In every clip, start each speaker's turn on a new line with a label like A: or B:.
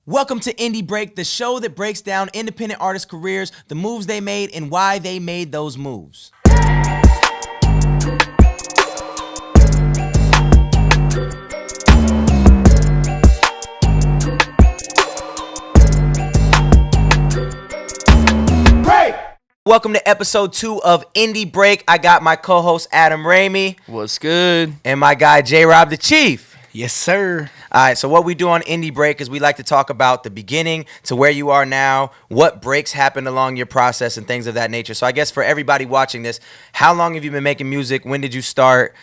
A: Welcome to Indie Break, the show that breaks down independent artists' careers, the moves they made, and why they made those moves. Welcome to episode 2 of Indie Break. I got my co-host Adam Ramey.
B: What's good?
A: And my guy J.Rob the Chief.
C: Yes, sir.
A: All right, so what we do on Indie Break is we like to talk about the beginning to where you are now, what breaks happened along your process and things of that nature. So I guess for everybody watching this, how long have you been making music? When did you start?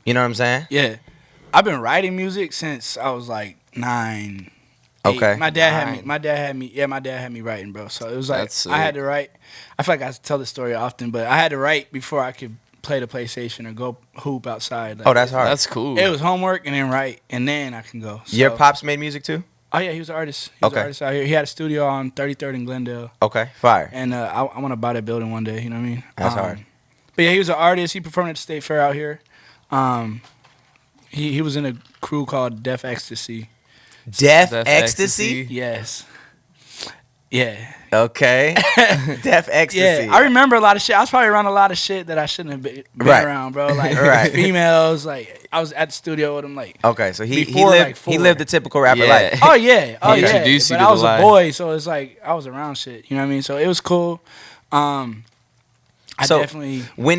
A: You know what I'm saying?
C: Yeah. I've been writing music since I was like 9.
A: Okay.
C: My dad had me writing, bro. So it was like I had to write. I feel like I tell this story often, but I had to write before I could play the PlayStation or go hoop outside. Like,
A: oh, that's hard.
B: That's cool.
C: It was homework and then write, and then I can go. So,
A: your pops made music too?
C: Oh yeah, he was an artist. He was an artist out here. He had a studio on 33rd in Glendale.
A: Okay, fire.
C: And I want to buy that building one day. You know what I mean?
A: That's hard.
C: But yeah, he was an artist. He performed at the State Fair out here. He was in a crew called Deaf Ecstasy.
A: Deaf Ecstasy?
C: Yes. Yeah.
A: Okay. Deaf Ecstasy.
C: Yeah, I remember a lot of shit. I was probably around a lot of shit that I shouldn't have been around, bro. Like females. Like I was at the studio with him. Like
A: okay, so he
C: he
A: lived the typical rapper life.
C: Oh yeah,
B: He introduced you
C: but
B: to
C: I was
B: the
C: a
B: life.
C: boy, so it's like I was around shit. You know what I mean? So it was cool.
A: When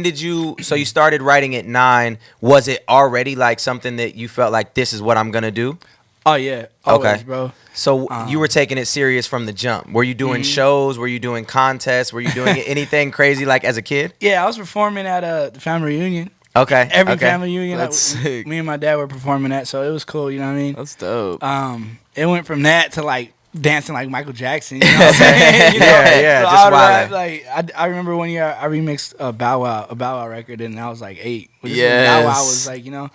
A: did you? So you started writing at 9. Was it already like something that you felt like this is what I'm gonna do?
C: Oh yeah, always, bro.
A: So you were taking it serious from the jump. Were you doing shows? Were you doing contests? Were you doing anything crazy like as a kid?
C: Yeah, I was performing at the family reunion.
A: Okay.
C: Every family reunion,
B: That's sick.
C: me and my dad were performing that, so it was cool. You know what I mean?
B: That's dope.
C: It went from that to like dancing like Michael Jackson. You know what I'm saying? You know?
A: Yeah,
C: So
A: just
C: I would
A: wildin'.
C: rap, like I remember one year I remixed a Bow Wow record, and I was like 8.
B: Yes.
C: Bow Wow was like, you know.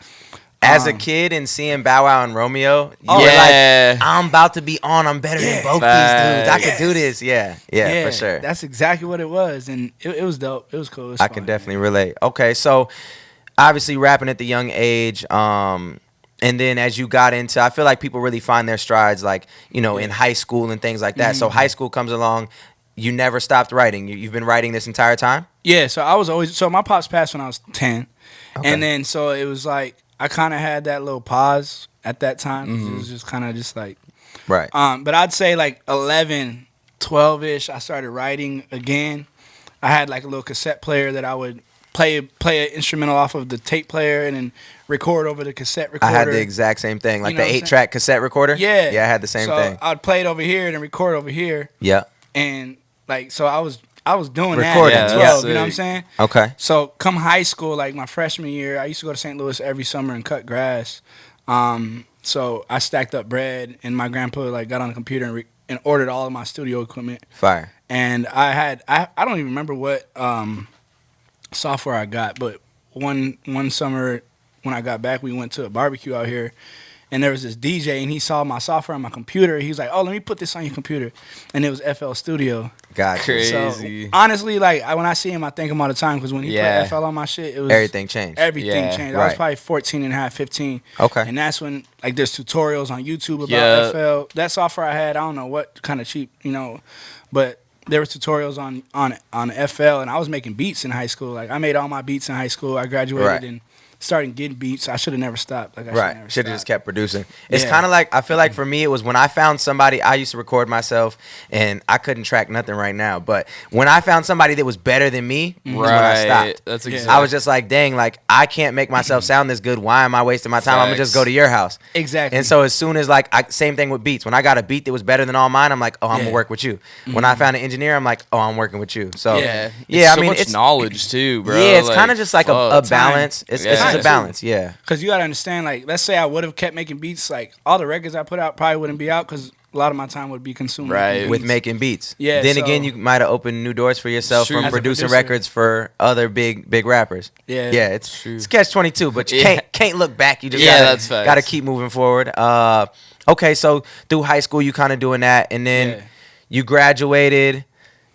A: As a kid and seeing Bow Wow and Romeo, you were
B: yeah.
A: like, I'm about to be on. I'm better than both these dudes. I could do this. Yeah, for sure.
C: That's exactly what it was, and it was dope. It was cool. It was
A: I
C: fun,
A: can definitely relate. Okay, so obviously rapping at the young age, and then as you got into, I feel like people really find their strides, like, you know, in high school and things like that. So high school comes along, you never stopped writing. You've been writing this entire time?
C: Yeah, so I was always, so my pops passed when I was 10,
A: Okay.
C: and then so it was like I kind of had that little pause at that time. It was just kind of just like,
A: Right.
C: but I'd say like 11, 12-ish, I started writing again. I had like a little cassette player that I would play an instrumental off of the tape player and then record over the cassette recorder.
A: I had the exact same thing, like
C: You know
A: the
C: what I'm
A: 8-track cassette recorder.
C: Yeah.
A: Yeah, I had the same
C: so
A: thing.
C: I'd play it over here and then record over here.
A: Yeah.
C: And like, so I was doing
A: Recording,
C: that at
B: yeah.
C: 12, you know what I'm saying?
A: Okay.
C: So come high school, like my freshman year, I used to go to St. Louis every summer and cut grass. So I stacked up bread, and my grandpa like got on the computer and ordered all of my studio equipment.
A: Fire.
C: And I don't even remember what software I got, but one summer when I got back, we went to a barbecue out here, and there was this DJ, and he saw my software on my computer. He was like, "Oh, let me put this on your computer," and it was FL Studio.
A: Gotcha.
B: Crazy.
C: So honestly, like when I see him, I thank him all the time because when he put FL on my shit, it was
A: Everything changed.
C: Everything
B: Yeah,
C: changed. I was
A: right.
C: probably 14 and a half, 15.
A: Okay.
C: And that's when like there's tutorials on YouTube about
B: Yeah.
C: FL. That software I had, I don't know what kind of cheap, you know, but there were tutorials on FL, and I was making beats in high school. Like I made all my beats in high school. I graduated
A: Right.
C: and started getting beats. I should have never stopped. Like I
A: Right. Should have just kept producing. It's
C: Yeah.
A: kind of like, I feel like for me, it was when I found somebody, I used to record myself, and I couldn't track nothing right now. But when I found somebody that was better than me, is when I stopped.
B: That's
C: Yeah.
B: exactly.
A: I was just like, dang, like, I can't make myself sound this good. Why am I wasting my time? I'm going to just
B: Facts.
A: go to your house.
C: Exactly.
A: And so as soon as, like, same thing with beats. When I got a beat that was better than all mine, I'm like, oh, I'm going to work with you. When I found an engineer, I'm like, oh, I'm working with you. So,
C: Yeah.
A: yeah,
B: so
A: I mean,
B: much
A: it's
B: knowledge too, bro.
A: Yeah, it's kind of just like a
B: fuck.
A: balance. It's just
B: Yeah.
A: a balance, yeah.
C: Because you got to understand, like, let's say I would have kept making beats, like, all the records I put out probably wouldn't be out because a lot of my time would be consumed
B: Right.
A: With making beats.
C: Yeah,
A: Then
C: so-
A: again, you might have opened new doors for yourself
B: True.
A: from
B: As a
A: producing
C: producer.
A: records for other big rappers.
C: Yeah.
A: Yeah, it's
B: True.
A: catch-22, but you
B: Yeah.
A: can't look back. You just
B: Yeah,
A: gotta,
B: that's facts.
A: gotta keep moving forward. Okay, so through high school, you kind of doing that, and then you graduated,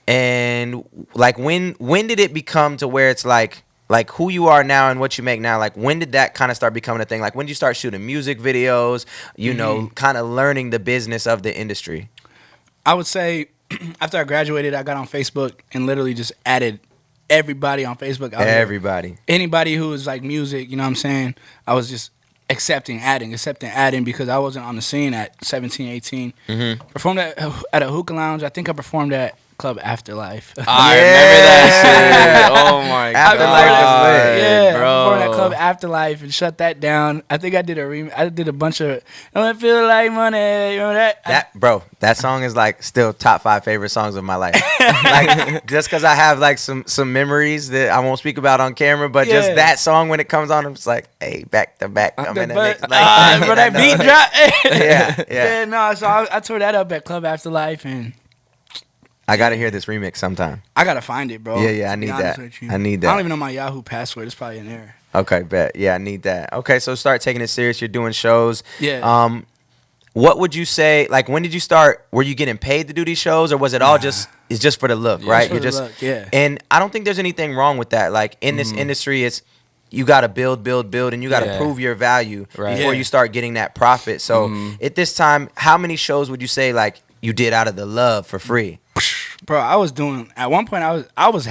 A: and like when did it become to where it's like, like who you are now and what you make now, like when did that kind of start becoming a thing? Like when did you start shooting music videos, you know, kind of learning the business of the industry?
C: I would say after I graduated, I got on Facebook and literally just added everybody on Facebook.
A: Everybody.
C: Anybody who was like music, you know what I'm saying? I was just accepting, adding because I wasn't on the scene at 17, 18. Performed at a hookah lounge. I think I performed at Club Afterlife.
B: I remember that shit. Oh my
A: Afterlife
B: god,
A: was lit.
C: Yeah,
B: bro.
C: I performed at Club Afterlife and shut that down. I think I did I did a bunch of "Don't It Feel Like Money." You remember that?
A: That song is like still top 5 favorite songs of my life. Like just because I have like some memories that I won't speak about on camera, but just that song when it comes on, I'm just like, hey, back to back, I'm in the mix.
C: Bro, that beat drop.
A: Yeah.
C: No, so I tore that up at Club Afterlife, and
A: I gotta hear this remix sometime.
C: I gotta find it, bro.
A: Yeah, I need that. I need that.
C: I don't even know my Yahoo password. It's probably in there.
A: Okay, bet. Yeah, I need that. Okay, so start taking it serious. You're doing shows.
C: Yeah.
A: What would you say? Like, when did you start? Were you getting paid to do these shows, or was it all it's just for the look, right?
C: For the look, yeah.
A: And I don't think there's anything wrong with that. Like in this industry, it's you got to build, and you got to prove your value before you start getting that profit. So at this time, how many shows would you say like you did out of the love for free?
C: Bro, I was doing at one point. I was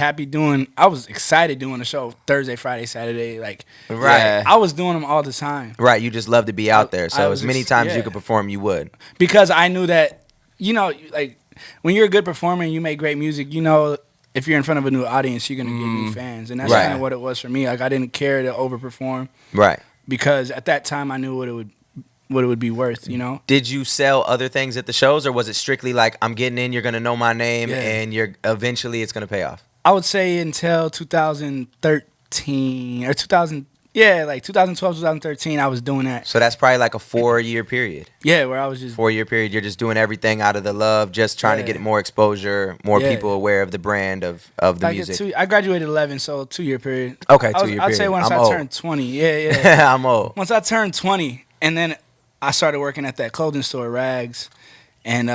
C: excited doing a show Thursday, Friday, Saturday. Like,
A: Right.
C: I was doing them all the time
A: Right, you just love to be out there. So
C: was
A: as many
C: ex-
A: times
C: yeah.
A: you could perform, you would.
C: because I knew that, you know, like when you're a good performer and you make great music, you know, if you're in front of a new audience, you're gonna get new fans, and that's
A: Right.
C: kind of what it was for me. Like, I didn't care to overperform
A: Right.
C: because at that time I knew what it would be worth, you know.
A: Did you sell other things at the shows, or was it strictly like I'm getting in, you're gonna know my name,
C: Yeah.
A: and you're eventually it's gonna pay off?
C: I would say until 2013 or 2012, 2013, I was doing that.
A: So that's probably like a 4-year period.
C: Yeah, where I was just
A: 4-year period. You're just doing everything out of the love, just trying to
C: Yeah.
A: get more exposure, more
C: Yeah.
A: people aware of the brand of the
C: like
A: music.
C: I graduated 11, so 2-year period.
A: Okay,
C: I'd
A: 2-year
C: say
A: period.
C: once
A: I'm
C: I
A: old.
C: turned 20. Yeah.
A: I'm old.
C: Once I turned 20, and then I started working at that clothing store, Rags, and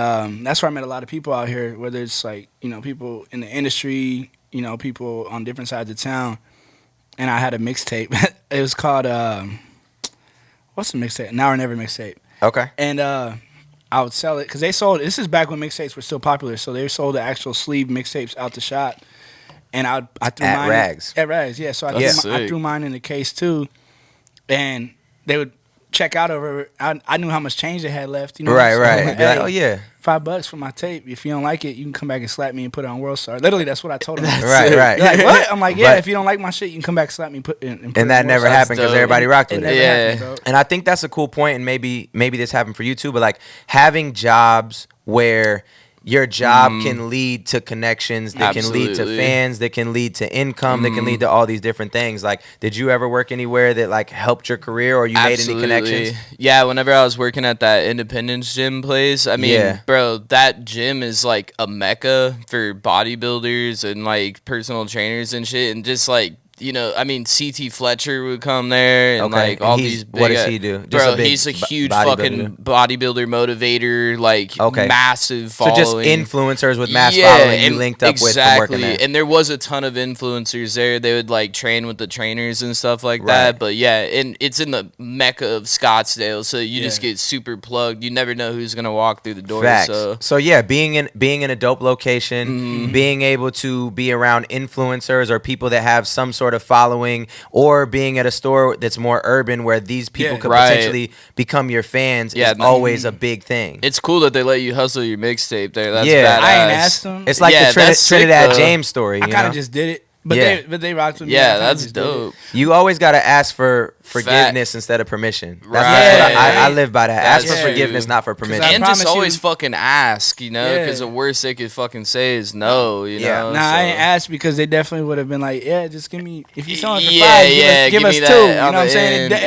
C: that's where I met a lot of people out here. Whether it's like, you know, people in the industry, you know, people on different sides of town. And I had a mixtape. It was called what's the mixtape? Now or Never mixtape.
A: Okay.
C: And I would sell it because they sold. This is back when mixtapes were still popular, so they sold the actual sleeve mixtapes out the shop. And I threw
A: At
C: mine
A: Rags.
C: At Rags, yeah. So I
B: That's
C: I threw mine in the case too, and they would check out over. I knew how much change they had left. You know,
A: Right,
C: so
A: right.
C: I'm like,
A: Be like,
C: "Hey,
A: oh yeah.
C: $5 for my tape. If you don't like it, you can come back and slap me and put it on World Star. Literally, that's what I told them.
A: Right,
C: They're
A: right.
C: like, what? I'm like, yeah.
A: But-
C: if you don't like my shit, you can come back, slap me, and put it
A: And that
C: on
A: never
C: World Star.
A: happened because
B: dope.
A: everybody rocked
C: It
A: with
C: never
A: it.
B: Yeah.
C: happened, bro.
A: And I think that's a cool point, and maybe this happened for you too. But like having jobs where your job can lead to connections, that can lead to
B: Absolutely.
A: fans, that can lead to income, that can lead to all these different things. Like, did you ever work anywhere that like helped your career, or you made any connections?
B: Yeah, whenever I was working at that Independence gym place, I mean,
A: Yeah.
B: bro, that gym is like a mecca for bodybuilders and like personal trainers and shit, and just like, you know, I mean, CT Fletcher would come there and
A: Okay,
B: like
A: and
B: all
A: he's-
B: these big.
A: what does he do? Just
B: Bro,
A: a big
B: he's a huge
A: bodybuilder?
B: fucking bodybuilder motivator, like
A: Okay.
B: massive
A: So
B: following.
A: just influencers with mass following you linked up with from working there.
B: And there was a ton of influencers there. They would like train with the trainers and stuff like
A: Right.
B: that. But yeah, and it's in the mecca of Scottsdale, so you just
C: Yeah.
B: get super plugged. You never know who's gonna walk through the door.
A: Facts.
B: So
A: So yeah, being in a dope location, being able to be around influencers or people that have some sort of following, or being at a store that's more urban where these people
C: Yeah.
A: could
B: Right.
A: potentially become your fans
B: Yeah,
A: is always a big thing.
B: it's cool that they let you hustle your mixtape there. That's
A: Yeah.
B: badass.
C: I ain't asked them.
A: It's like
B: Yeah,
A: the
B: that's sick,
A: Trinidad
B: though.
A: James story.
C: I
A: You
C: kind
A: know?
C: of just did it, but
A: Yeah.
C: they rocked with me. I
B: Yeah,
C: kinda
B: that's
C: just did it.
B: dope.
A: You always got to ask for forgiveness instead of permission. That's what I live by that. Ask
B: That's
A: for forgiveness,
B: true.
A: not for permission.
C: I
B: And
C: promise
B: just always
C: you-
B: fucking ask, you know, because
C: Yeah.
B: the worst they could fucking say is no, you
A: Yeah.
B: know.
C: Nah,
B: so.
C: I ain't asked because they definitely would have been like, yeah, just give me, if you selling for
B: Yeah,
C: five,
B: yeah,
C: give
B: give
C: us
B: me
C: two.
B: that
C: You know
B: on
C: what I'm
B: the
C: saying?
B: end,
C: It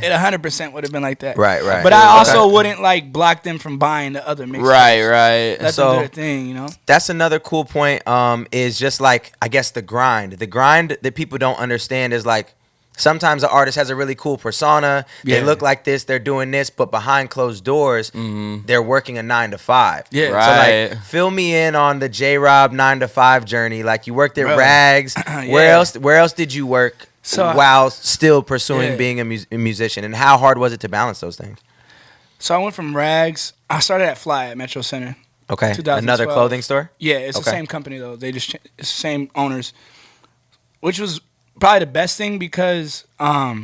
B: yeah.
C: 100% would have been like that.
A: Right, right.
C: But I also
A: Okay.
C: wouldn't like block them from buying the other mixtapes.
B: Right.
C: Let
A: So-
C: them do their thing, you know?
A: That's another cool point. Is just like, I guess, the grind. The grind that people don't understand is like, sometimes the artist has a really cool persona. They
C: Yeah.
A: look like this, they're doing this, but behind closed doors, they're working a 9 to 5.
C: Yeah.
B: Right.
A: So like, fill me in on the J.Rob 9 to 5 journey. Like, you worked at
C: Bro.
A: Rags. Where else did you work while still pursuing being a musician? And how hard was it to balance those things?
C: So I went from Rags. I started at Fly at Metro Center.
A: Okay.
C: 2012.
A: Another clothing store?
C: Yeah, it's the
A: Okay.
C: same company though. They just it's the same owners, which was probably the best thing because I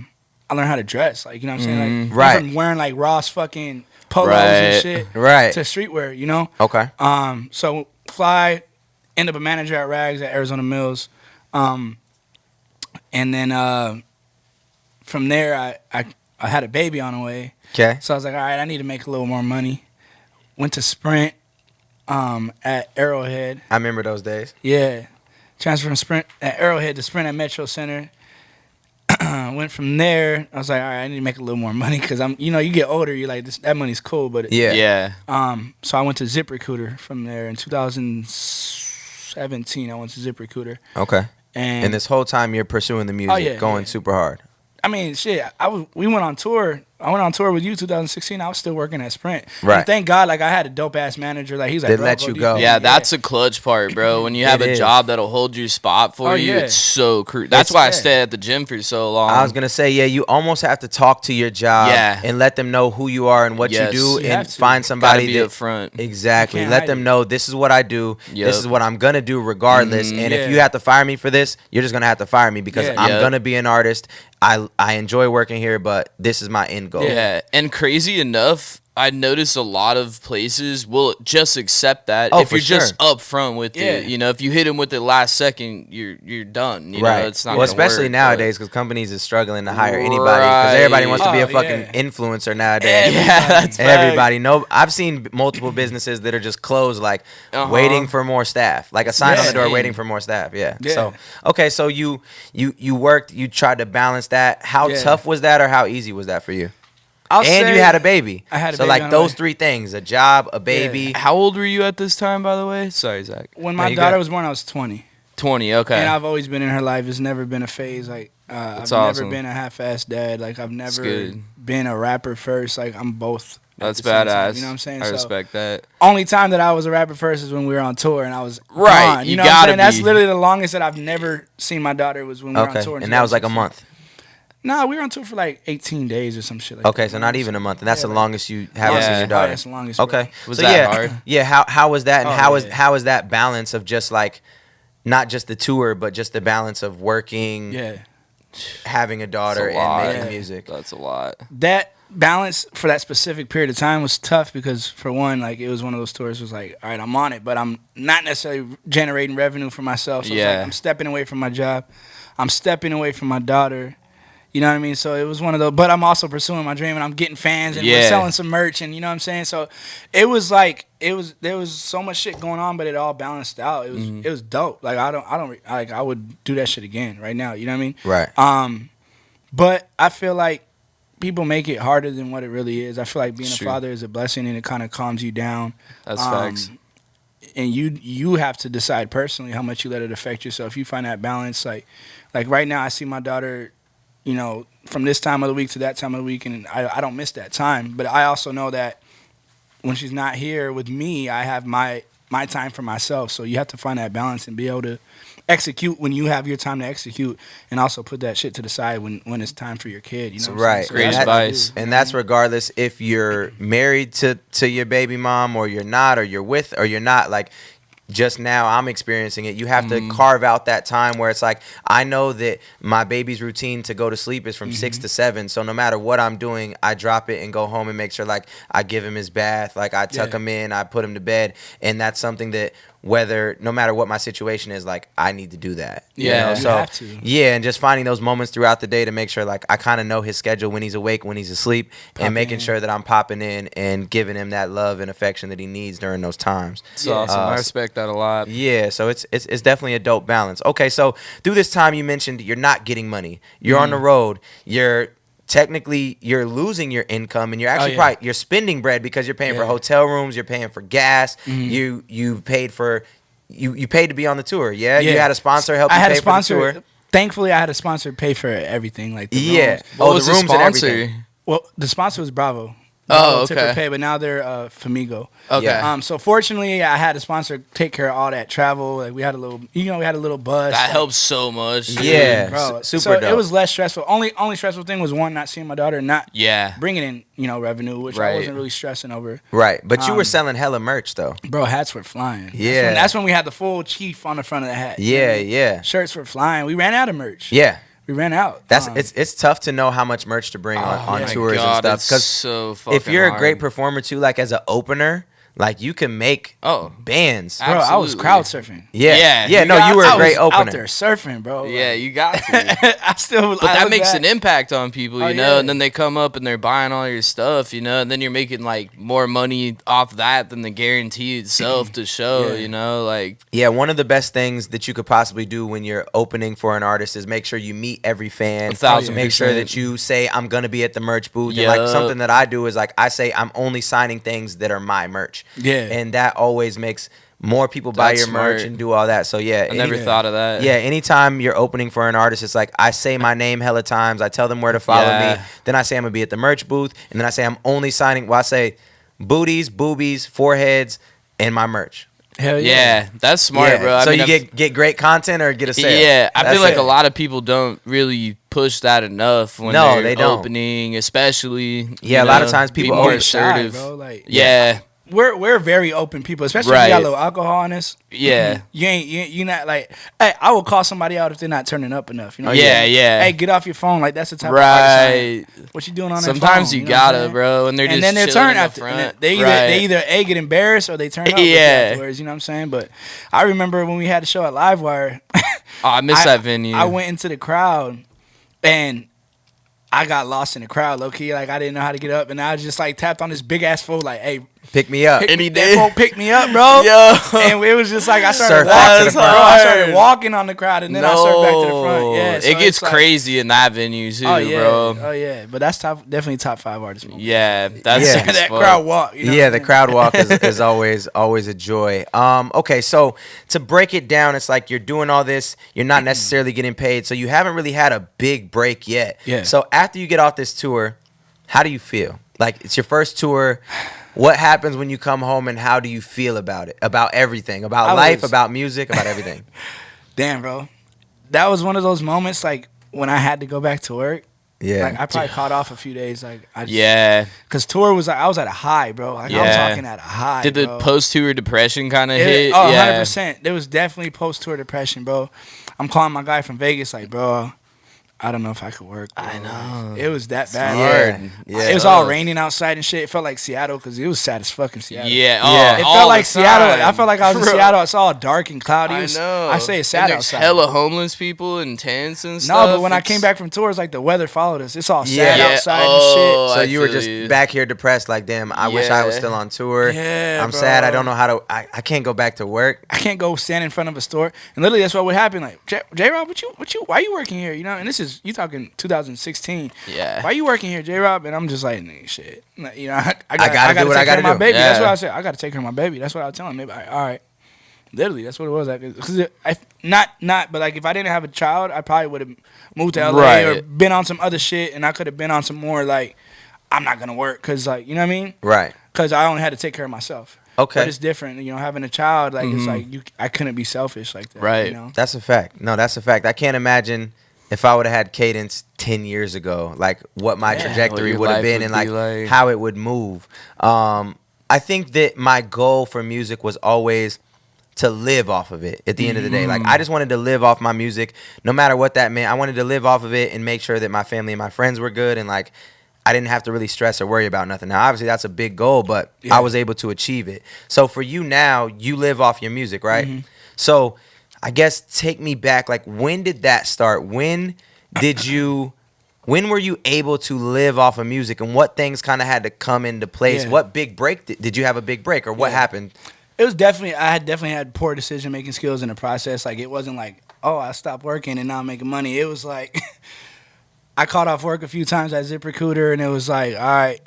C: learned how to dress. Like, you know what I'm saying? Like,
A: Right.
C: from wearing like Ross fucking polos
B: Right.
C: and shit,
A: Right.
C: to streetwear. You know?
A: Okay.
C: So Fly ended up a manager at Rags at Arizona Mills, and then from there I had a baby on the way.
A: Okay.
C: So I was like, all right, I need to make a little more money. Went to Sprint at Arrowhead.
A: I remember those days.
C: Yeah. Transferred from Sprint at Arrowhead to Sprint at Metro Center. Went from there. I was like, all right, I need to make a little more money because you get older. You're like, that money's cool. But
B: Yeah.
C: so I went to ZipRecruiter from there in 2017. I went to ZipRecruiter.
A: Okay.
C: And
A: And this whole time you're pursuing the music, going super hard.
C: I mean, shit. We went on tour. I went on tour with you 2016. I was still working at Sprint.
A: Right.
C: And thank God, like I had a dope ass manager. Like he's like,
A: They
C: bro,
A: let
C: go
A: you
C: do
A: go.
C: your
B: Yeah,
C: thing.
B: that's a clutch part, bro. When you have
A: It
B: a
A: is.
B: job that'll hold your spot for
C: Oh,
B: you,
C: yeah.
B: it's so crucial. That's why I stayed at the gym for so long.
A: I was gonna say, yeah, you almost have to talk to your job
B: Yeah.
A: and let them know who you are and what
B: Yes.
A: you do,
C: You have
A: and
C: to.
A: find
B: Gotta
A: somebody
B: be
A: that
B: upfront.
A: exactly
C: You can't
A: let
C: hide
A: them
C: it.
A: know this is what I do.
B: Yep.
A: This is what I'm gonna do regardless. And
C: Yeah.
A: if you have to fire me for this, you're just gonna have to fire me because
C: Yeah.
A: I'm
B: Yep.
A: gonna be an artist. I enjoy working here, but this is my end goal.
B: Yeah, and crazy enough, I noticed a lot of places will just accept that
A: Oh,
B: if
A: for
B: you're just
A: sure.
B: upfront with
C: Yeah.
B: it. You know, if you hit them with it last second, you're done. You
A: Right.
B: know, it's not.
A: Well,
B: gonna
A: especially
B: work,
A: navadays because companies is struggling to hire anybody because everybody wants to be a
C: Right.
A: fucking
C: Oh, yeah.
A: influencer nowadays.
B: Yeah, that's
A: Everybody. No, I've seen multiple businesses that are just closed, like waiting for more staff, like a sign on the door,
B: Yeah.
A: waiting for more staff. Yeah.
C: Yeah.
A: So okay, so you worked, you tried to balance that. How
C: Yeah.
A: tough was that, or how easy was that for you?
C: I'll
A: And
C: say
A: you had a baby.
C: I had a
A: so
C: baby
A: like
C: on the
A: those
C: way.
A: 3 things: a job, a baby.
B: How old were you at this time, by the way? Sorry, Zach.
C: When
A: No,
C: my
A: you
C: daughter
A: good.
C: was born, I was 20.
B: 20. Okay.
C: And I've always been in her life. It's never been a phase. Like I've
B: That's
C: never
B: awesome.
C: been a half-assed dad. Like I've never
B: good.
C: been a rapper first. Like I'm both. at
B: That's
C: the same time,
B: badass.
C: you know what I'm saying?
B: I
C: So,
B: respect that.
C: only time that I was a rapper first is when we were on tour and I was
B: Right,
C: gone.
B: you
C: You know what I'm
B: gotta
C: saying? That's
B: be.
C: literally the longest that I've never seen my daughter was when we were on
A: Okay,
C: tour. in
A: and that was like a
C: 2016.
A: month.
C: Nah, we were on tour for like 18 days or some shit like
A: Okay,
C: that.
A: so not even a month, and that's
C: Yeah,
A: the
C: like-
A: longest you haven't
B: Yeah.
A: seen your
C: Oh,
A: daughter.
C: that's the longest.
A: Okay.
B: Was
A: So
B: that
A: yeah,
B: hard?
A: Yeah, how was that, and
C: Oh,
A: how is
C: yeah.
A: how is that balance of just like not just the tour, but just the balance of working,
C: Yeah.
A: having a daughter,
B: That's a lot.
A: and making
C: Yeah.
A: music?
B: That's a lot.
C: That balance for that specific period of time was tough because for one, like it was one of those tours was like, all right, I'm on it, but I'm not necessarily generating revenue for myself. So it's
B: Yeah.
C: like I'm stepping away from my job. I'm stepping away from my daughter. You know what I mean? So it was one of those, but I'm also pursuing my dream and I'm getting fans and we're
B: Yeah.
C: selling some merch and you know what I'm saying? So it was like, there was so much shit going on, but it all balanced out. It was dope. Like I would do that shit again right now. You know what I mean?
A: Right.
C: But I feel like people make it harder than what it really is. I feel like being
B: It's
C: a
B: true.
C: father is a blessing and it kind of calms you down.
B: That's facts.
C: And you have to decide personally how much you let it affect you. So if you find that balance, like right now, I see my daughter, you know, from this time of the week to that time of the week, and I don't miss that time. But I also know that when she's not here with me, I have my time for myself. So you have to find that balance and be able to execute when you have your time to execute, and also put that shit to the side when it's time for your kid. You know, what I'm saying?
A: Right.
C: So
B: Great
C: that's what I do,
B: advice.
C: you
A: And
C: know
A: that's
C: what I mean?
A: regardless if you're married to your baby mom or you're not, or you're with or you're not. Like just now I'm experiencing it. You have to carve out that time where it's like, I know that my baby's routine to go to sleep is from 6 to 7. So no matter what I'm doing, I drop it and go home and make sure like I give him his bath, like I tuck
C: Yeah.
A: him in, I put him to bed. And that's something that no matter what my situation is, like I need to do that.
B: Yeah.
C: You
A: So
C: have to.
A: yeah, and just finding those moments throughout the day to make sure like I kind of know his schedule, when he's awake, when he's asleep, and making
C: in.
A: sure that I'm popping in and giving him that love and affection that he needs during those times.
B: It's
C: Yeah.
B: awesome. I
A: Uh,
B: respect that a lot.
A: Yeah, so it's definitely a dope balance. Okay, so through this time you mentioned you're not getting money. You're on the road. You're losing your income, and you're actually
C: yeah.
A: you're spending bread because you're paying for
C: Yeah.
A: hotel rooms, you're paying for gas. You paid for you paid to be on the tour. Yeah, you
C: Yeah.
A: had a sponsor help
C: I
A: you
C: had
A: pay
C: a sponsor.
A: for the tour.
C: thankfully I had a sponsor pay for everything, like the
A: Yeah.
C: rooms.
B: What was
A: the
B: the
A: rooms and
B: sponsor?
A: everything.
C: Well, the sponsor was Bravo.
B: Oh,
C: Tip or
B: okay.
C: Pay, but now they're Famigo.
B: Okay.
A: Yeah.
C: So fortunately, I had a sponsor take care of all that travel. Like we had a little bus.
B: That
C: like,
B: helps so much. Dude.
A: Yeah.
C: bro.
A: Super
C: So
A: dope.
C: it was less stressful. Only stressful thing was one, not seeing my daughter, not
B: Yeah.
C: bringing in revenue, which I
B: Right.
C: wasn't really stressing over.
A: Right. But you were
C: Um,
A: selling hella merch though.
C: Bro, hats were flying.
A: Yeah.
C: That's when we had the full chief on the front of the hat. You know
A: Yeah,
C: what I mean?
A: yeah.
C: Shirts were flying. We ran out of merch.
A: Yeah.
C: We ran out.
A: That's it's tough to know how much merch to bring on
C: yeah.
A: tours
B: God,
A: and
B: it's
A: stuff.
B: so fucking
A: If you're a great
B: hard.
A: performer too, like as an opener, like you can make bands.
C: Bro, I was
B: Absolutely.
C: crowd surfing.
A: Yeah.
B: Yeah.
A: No, you were a great
C: I was
A: opener.
C: out there surfing, bro.
B: Yeah,
C: Like,
B: you got to.
C: I still.
B: But
C: I
B: that
C: look
B: makes
C: back-
B: an impact on people, you
C: Oh,
B: know,
C: yeah.
B: and then they come up and they're buying all your stuff, you know, and then you're making like more money off that than the guarantee itself to show,
C: Yeah.
B: you know, like
A: Yeah, one of the best things that you could possibly do when you're opening for an artist is make sure you meet every fan.
B: 1,000%.
A: Make sure that you say, I'm going to be at the merch booth. And like
B: Yup.
A: something that I do is like, I say, I'm only signing things that are my merch.
C: Yeah.
A: And that always makes more people buy
B: That's
A: your merch
B: smart.
A: and do all that. So yeah.
B: I never thought of that.
A: Yeah, anytime you're opening for an artist, it's like I say my name hella times. I tell them where to follow
B: Yeah.
A: me. Then I say I'm going to be at the merch booth. And then I say I'm only signing, well, I say booties, boobies, foreheads, and my merch.
C: Hell
B: Yeah, that's smart,
A: Yeah.
B: bro. I
A: so
B: mean,
A: you
B: I've-
A: get great content or get a sale.
B: Yeah, I
A: That's
B: feel like
A: it.
B: a lot of people don't really push that enough when
A: No,
B: they're
A: they don't.
B: opening, especially.
A: Yeah,
B: you
A: a lot of
B: know,
A: times people
B: be more
A: are
C: shy,
B: assertive.
C: bro. Like
B: Yeah,
C: we're very open people, especially if
B: Right.
C: you got a little alcohol in us.
B: yeah.
C: You not like, hey, I will call somebody out if they're not turning up enough. You know? what I'm
B: Yeah,
C: saying?
B: yeah.
C: Hey, get off your phone. Like that's the type of artist I am.
B: Right.
C: What you doing on that
B: Sometimes
C: phone?
B: you
C: know what I'm
B: gotta,
C: saying?
B: bro, and they're just
C: And then they
B: chilling
C: turn
B: in the
C: after.
B: front.
C: They
B: Right.
C: either A, get embarrassed or they turn up with you
B: Yeah.
C: afterwards. You know what I'm saying? But I remember when we had a show at Livewire.
B: Oh, I miss that venue.
C: I went into the crowd and I got lost in the crowd, low key. Like I didn't know how to get up, and I just like tapped on this big ass fool, like, "Hey,
A: Pick me up.
B: And he
C: that
B: did.
C: fool pick me up, bro."
B: Yo.
C: And it was just like I started
A: Surf
C: walking.
A: back to
B: That's
A: the front.
C: Bro, I started
B: hard.
C: walking on the crowd, and then I surfed back to the front. Yeah, so
B: it gets
C: it's like-
B: crazy in that venue too,
C: Oh yeah,
B: bro.
C: oh yeah. But that's definitely top 5 artists.
B: Yeah, that's
A: Yeah.
B: sick as
C: that
B: fuck.
C: crowd walk. You know
A: Yeah,
C: what
A: the
C: I'm saying?
A: crowd walk is always a joy. Okay, so to break it down, it's like you're doing all this, you're not necessarily getting paid, so you haven't really had a big break yet.
C: Yeah.
A: So after you get off this tour, how do you feel? Like it's your first tour. What happens when you come home, and how do you feel about it? About everything, about
C: I
A: life,
C: was-
A: about music, about everything.
C: Damn, bro. That was one of those moments like when I had to go back to work.
A: Yeah.
C: Like I probably caught off a few days. Like I just,
B: Yeah.
C: Cause tour was like I was at a high, bro. Like I was
B: Yeah.
C: talking at a high.
B: Did the
C: bro.
B: post-tour depression kind of
C: It-
B: hit?
C: Oh,
B: yeah.
C: 100%. There was definitely post-tour depression, bro. I'm calling my guy from Vegas, like, bro, I don't know if I could work. Bro.
B: I know.
C: It was that bad.
B: hard.
A: Yeah.
C: It was all raining outside and shit. It felt like Seattle because it was sad as fucking Seattle.
B: Yeah.
A: Yeah.
B: Oh,
C: It
B: all
C: felt
B: the
C: like Seattle.
B: time.
C: I felt like I was in
B: Bro.
C: Seattle. It's all dark and cloudy. It
B: I
C: was-
B: know.
C: I say it's sad
B: and there's
C: outside.
B: hella homeless people in tents and
C: No,
B: stuff.
C: but when I
B: It's-
C: came back from tours, like the weather followed us. It's all sad
A: Yeah.
C: outside
B: Oh,
A: So
B: I
A: you were
B: feel
A: just
B: you.
A: back here depressed, like, damn, I wish I was
B: Yeah.
A: still on tour.
C: Yeah,
A: I'm
C: bro.
A: sad. I don't know how to. I can't go back to work.
C: and shit. I can't go stand in front of a store. And literally, that's what would happen. Like, J-Rob, why you working here? You know, and this is, you talking 2016.
B: Yeah.
C: Why you working here, J-Rob? And I'm just like, nigga, shit. Like, you know, I
A: gotta do what I
C: take care
A: gotta
C: of my
A: do.
C: baby. That's
B: Yeah.
C: what I said. I gotta take care of my baby. That's what I was telling him. Maybe, all right. Literally, that's what it was. Like, 'cause but like if I didn't have a child, I probably would have moved to LA or
B: Right.
C: been on some other shit, and I could have been on some more like, I'm not gonna work because like, you know what I mean?
A: Right.
C: Because I only had to take care of myself.
A: Okay.
C: But it's different, you know, having a child. Like it's like I couldn't be selfish like that.
B: Right.
C: You know?
A: That's a fact. No, that's a fact. I can't imagine if I would have had Cadence 10 years ago, like what my
C: Yeah,
A: trajectory
B: what your
A: would have
B: life
A: been
B: would
A: and like,
B: be like.
A: how it would move. I think that my goal for music was always to live off of it at the end of the day. Like I just wanted to live off my music, no matter what that meant. I wanted to live off of it and make sure that my family and my friends were good, and like I didn't have to really stress or worry about nothing. Now, obviously, that's a big goal, but
C: Yeah.
A: I was able to achieve it. So for you now, you live off your music, right? So I guess take me back. Like, when did that start? When were you able to live off of music, and what things kind of had to come into place?
C: Yeah.
A: What big break did you have a big break, or what
C: Yeah.
A: happened?
C: It was definitely, I had definitely had poor decision making skills in the process. Like it wasn't like, oh, I stopped working and now I'm making money. It was like I caught off work a few times at ZipRecruiter, and it was like, all right,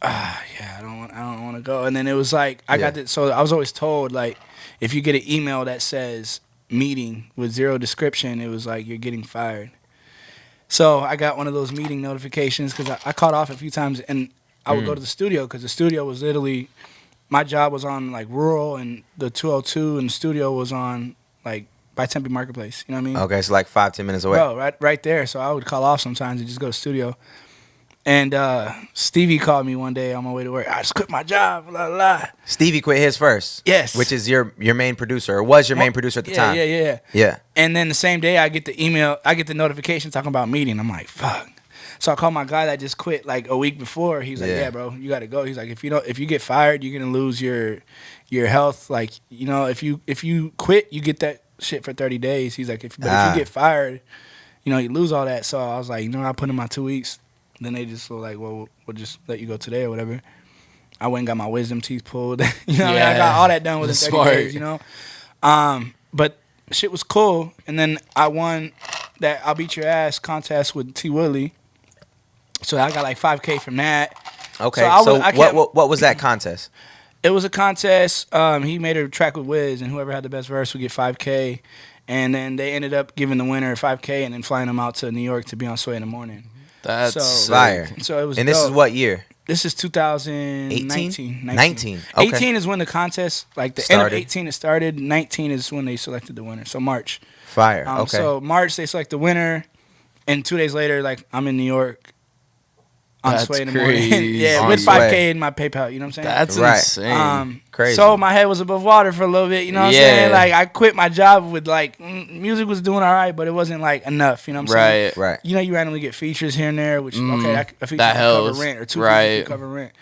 C: yeah, I don't want to go. And then it was like I got
A: Yeah.
C: this. So I was always told like, if you get an email that says meeting with zero description. It was like, you're getting fired. So I got one of those meeting notifications because I caught off a few times, and I would go to the studio because the studio was literally, my job was on like rural and the 202, and the studio was on like by Tempe Marketplace. You know what I mean?
A: Okay, so like 5-10 minutes away.
C: Bro, right there. So I would call off sometimes and just go to the studio. And Stevie called me one day on my way to work. I just quit my job, blah, blah, blah.
A: Stevie quit his first.
C: Yes.
A: Which is your main producer, or was your main producer at the time.
C: Yeah. And then the same day I get the notification talking about meeting. I'm like, fuck. So I called my guy that just quit like a week before. He's like, yeah, bro, you got to go. He's like, if you get fired, you're going to lose your health. Like, you know, if you quit, you get that shit for 30 days. He's like, if you get fired, you know, you lose all that. So I was like, you know, I put in my 2 weeks. Then they just were like, well, we'll just let you go today or whatever. I went and got my wisdom teeth pulled. You know what I mean? I got all that done within 30 days, you know? But shit was cool. And then I won that I'll Beat Your Ass contest with T. Willie. So I got like $5K from that.
A: Okay, so what was that contest?
C: It was a contest. He made a track with Wiz, and whoever had the best verse would get $5K. And then they ended up giving the winner $5K and then flying him out to New York to be on Sway in the Morning.
B: That's
A: fire.
C: So it was.
A: And this is what year?
C: This is 2019.
A: 19. Okay.
C: 18 is when the contest, like the
A: Started.
C: end of 18 it started. 19 is when they selected the winner. So March.
A: Fire. Okay.
C: So March they select the winner, and 2 days later, like I'm in New York on
B: That's
C: Sway in the
B: crazy.
C: Morning. Yeah,
A: On
C: with
A: Sway.
C: $5K in my PayPal. You know what I'm saying?
B: That's
A: Right.
B: insane.
A: Crazy.
C: So my head was above water for a little bit. You know what I'm saying? Like I quit my job with like music was doing all right, but it wasn't like enough. You know what I'm saying?
B: Right.
C: You know, you randomly get features here and there, which a feature
B: that
C: can cover
B: helps.
C: rent, or two
B: Right.
C: features can cover rent.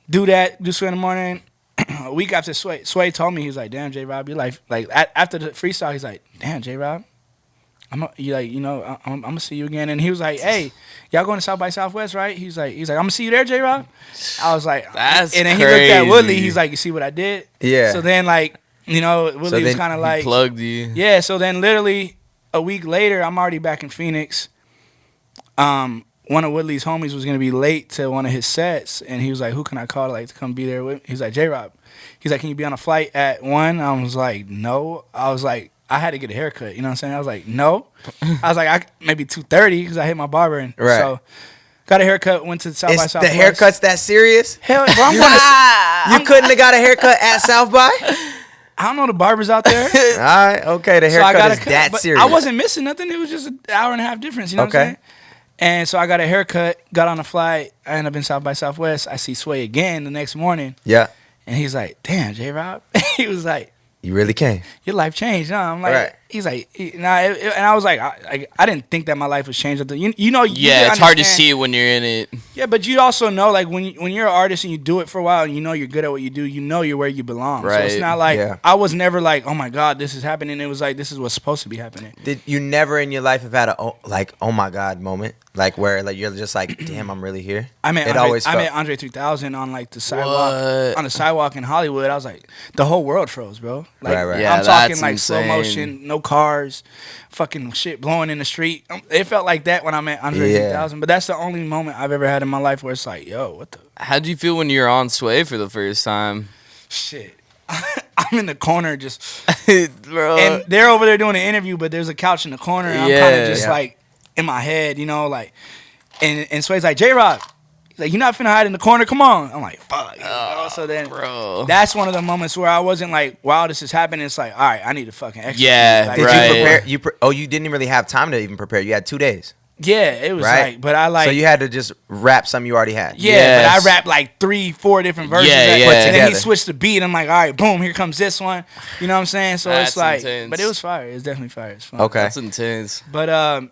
C: Do Sway in the Morning. A week after Sway told me, he was like, "Damn, J.Rob, your life." Like after the freestyle, he's like, "Damn, J.Rob, I'm gonna see you again." And he was like, "Hey, y'all going to South by Southwest, right?" He's like, "I'm gonna see you there, J.Rob." I was like,
B: That's
C: and then
B: crazy.
C: he looked at Woodley. He's like, "You see what I did?"
A: Yeah.
C: So then, like, you know, Woodley was kind of like,
B: Plugged you.
C: yeah. So then, literally a week later, I'm already back in Phoenix. One of Woodley's homies was gonna be late to one of his sets, and he was like, "Who can I call to come be there with me?" He's like, "J.Rob." He's like, "Can you be on a flight at 1?" I was like, "No." I was like, I had to get a haircut. You know what I'm saying? I was like, "No." I was like, maybe 2:30 because I hit my barber, and so got a haircut. Went to South by
A: the
C: Southwest.
A: haircut's that serious?
C: Hell, bro, I'm going
A: You couldn't have got a haircut at South by?
C: I don't know the barbers out there.
A: All right, okay. The
C: So I
A: haircut
C: got
A: is that
C: but
A: serious.
C: I wasn't missing nothing. It was just an hour and a half difference. You know what I'm saying? And so I got a haircut, got on a flight. I ended up in South by Southwest. I see Sway again the next morning.
A: Yeah.
C: And he's like, "Damn, J.Rob." He was like,
A: You really came.
C: "Your life changed, huh?" I'm like,
A: Right.
C: he's like, and I was like, I didn't think that my life was changed. You know,
B: Yeah, it's hard to see it when you're in it.
C: Yeah, but you also know, like, when you're an artist and you do it for a while and you know you're good at what you do, you know you're where you belong. So it's
B: Right.
C: not like,
A: Yeah.
C: I was never like, "Oh my God, this is happening." It was like, this is what's supposed to be happening.
A: Did you never in your life have had a oh my God moment? Like where like you're just like, damn, I'm really here?
C: I met
A: It
C: Andre,
A: always
C: I
A: felt-
C: met Andre 3000 on like the sidewalk
B: What?
C: on the sidewalk in Hollywood. I was like, the whole world froze, bro. Like,
A: Right.
B: Yeah,
C: I'm talking
B: that's
C: like slow
B: insane.
C: motion, no cars, fucking shit blowing in the street. It felt like that when I met Andre
A: Yeah.
C: 3000. But that's the only moment I've ever had in my life where it's like, yo, what the
B: How'd you feel when you were on Sway for the first time?
C: shit? I'm in the corner just,
B: Bro.
C: and they're over there doing an interview, but there's a couch in the corner, and I'm kind
B: Yeah.
C: of just
A: Yeah.
C: like in my head, you know, like, and Sway's like, "J.Rob," he's like, "You're not finna hide in the corner, come on." I'm like, "Fuck." You know? So then,
B: bro.
C: that's one of the moments where I wasn't like, "Wow, this is happening." It's like, all right, I need to fucking execute.
B: Yeah,
C: Like,
A: Did
B: right.
A: you prepare? You didn't really have time to even prepare. You had 2 days,
C: Yeah, it was
A: right?
C: like, but I like,
A: so you had to just rap something you already had.
C: yeah,
B: Yes.
C: but I rapped like 3-4 different versions.
B: Yeah,
C: that-
B: yeah.
C: And then he
A: Together.
C: switched the beat. I'm like, all right, boom, here comes this one. You know what I'm saying? So
B: That's
C: it's like,
B: intense.
C: but it was fire. It was definitely fire. It's fun.
A: Okay.
B: That's intense.
C: But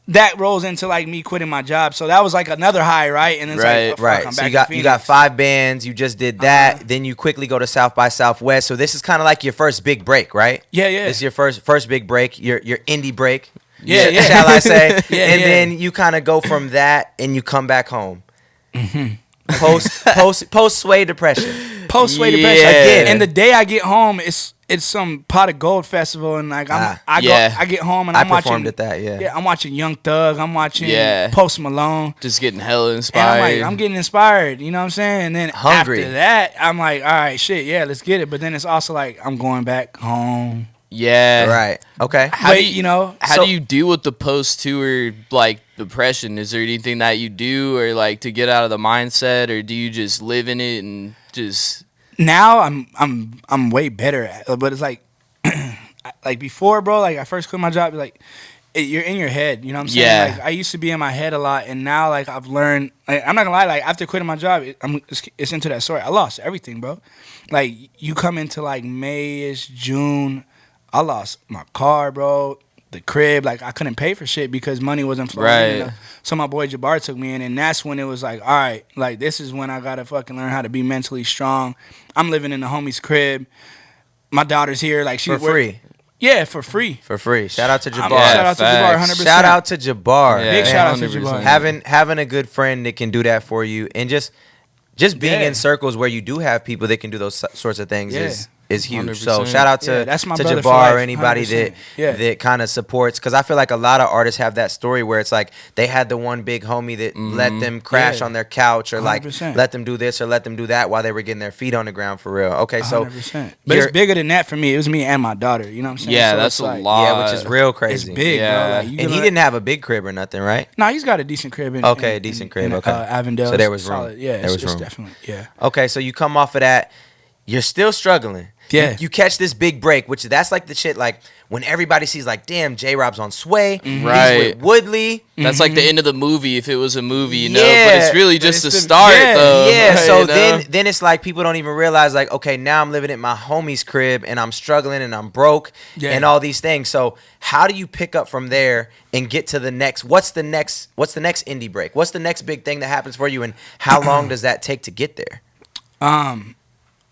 C: that rolls into like me quitting my job. So that was like another high, right? And it's
B: Right,
C: like, oh, fuck,
A: Right.
C: I'm
A: So
C: back
A: you
C: in
A: got you got
C: Phoenix.
A: 5 bands. You just did that.
C: Uh-huh.
A: Then you quickly go to South by Southwest. So this is kind of like your first big break, right?
C: Yeah, yeah.
A: This is your first big break. Your indie break.
C: Yeah, yeah.
A: Shall I say?
C: Yeah,
A: and
C: yeah.
A: then you kind of go from that and you come back home.
C: Mm-hmm.
A: Post Sway depression.
C: Post-Sway
B: Yeah.
C: depression. Again, and the day I get home, It's some pot of gold festival, and like I get home and
A: I
C: I'm watching.
A: performed at that. Yeah,
C: I'm watching Young Thug. I'm watching Post Malone.
B: Just getting hella
C: And
B: inspired.
C: I'm getting inspired. You know what I'm saying? And then
A: Hungry.
C: after that, I'm like, all right, shit, yeah, let's get it. But then it's also like I'm going back home.
B: Yeah.
A: right. Okay.
B: How do you
C: So-
B: do you deal with the post-tour like depression? Is there anything that you do or like to get out of the mindset, or do you just live in it and just
C: Now I'm way better at it, but it's like like before, bro, like I first quit my job, like you're in your head, you know what I'm saying?
B: Yeah.
C: Like I used to be in my head a lot, and now like I've learned, like, I'm not gonna lie, like after quitting my job, it's into that story. I lost everything, bro. Like you come into like May-ish, June, I lost my car, bro, the crib, like I couldn't pay for shit because money wasn't flowing.
B: Right.
C: You know? So my boy Jabbar took me in, and that's when it was like, all right, like this is when I gotta fucking learn how to be mentally strong. I'm living in the homie's crib. My daughter's here, like
A: For free.
C: Yeah, for free.
A: For free. Shout out to Jabbar.
C: Shout out to Jabbar,
B: facts.
C: 100%.
A: Shout out to Jabbar.
B: Yeah,
C: Big shout out to
B: 100%.
C: Jabbar.
A: Having a good friend that can do that for you, and just being
C: Yeah.
A: in circles where you do have people that can do those sorts of things
C: Yeah.
A: is huge. So
B: 100%.
A: shout out to,
C: Yeah, that's my
A: to
C: brother for
A: Jabbar
C: life,
A: or anybody
C: 100%. Yeah.
A: that kind of supports, because I feel like a lot of artists have that story where it's like they had the one big homie that let them crash
C: Yeah.
A: on their couch, or like
C: 100%.
A: let them do this or let them do that while they were getting their feet on the ground for real. Okay, so
C: 100%. But
A: you're-
C: it's bigger than that for me. It was me and my daughter. You know what I'm saying?
B: Yeah,
C: So
B: that's
C: it's
B: a
C: like,
B: lot.
A: yeah, which is real
C: It's
A: crazy.
C: big,
B: Yeah.
C: bro. Like, you
A: And
C: gonna
A: he didn't have a big crib or nothing, right?
C: No, he's got a decent crib.
A: Okay, a decent crib, okay.
C: Avondale.
A: So there was
C: solid.
A: room.
C: Yeah,
A: There was
C: it's
A: room.
C: definitely, yeah.
A: Okay, so you come off of that, you're still struggling.
C: Yeah.
A: You catch this big break, which that's like the shit, like when everybody sees like, damn, J-Rob's on Sway, he's
B: Right.
A: with Woodley.
B: That's like the end of the movie if it was a movie, you know.
A: Yeah,
B: But it's really
C: but
B: just
C: it's
B: the
C: the-
B: start,
C: yeah,
B: though.
A: Yeah, so
B: you know?
A: then it's like people don't even realize like, okay, now I'm living at my homie's crib and I'm struggling and I'm broke
C: Yeah.
A: and all these things. So how do you pick up from there and get to the next? What's the next indie break? What's the next big thing that happens for you, and how long does that take to get there?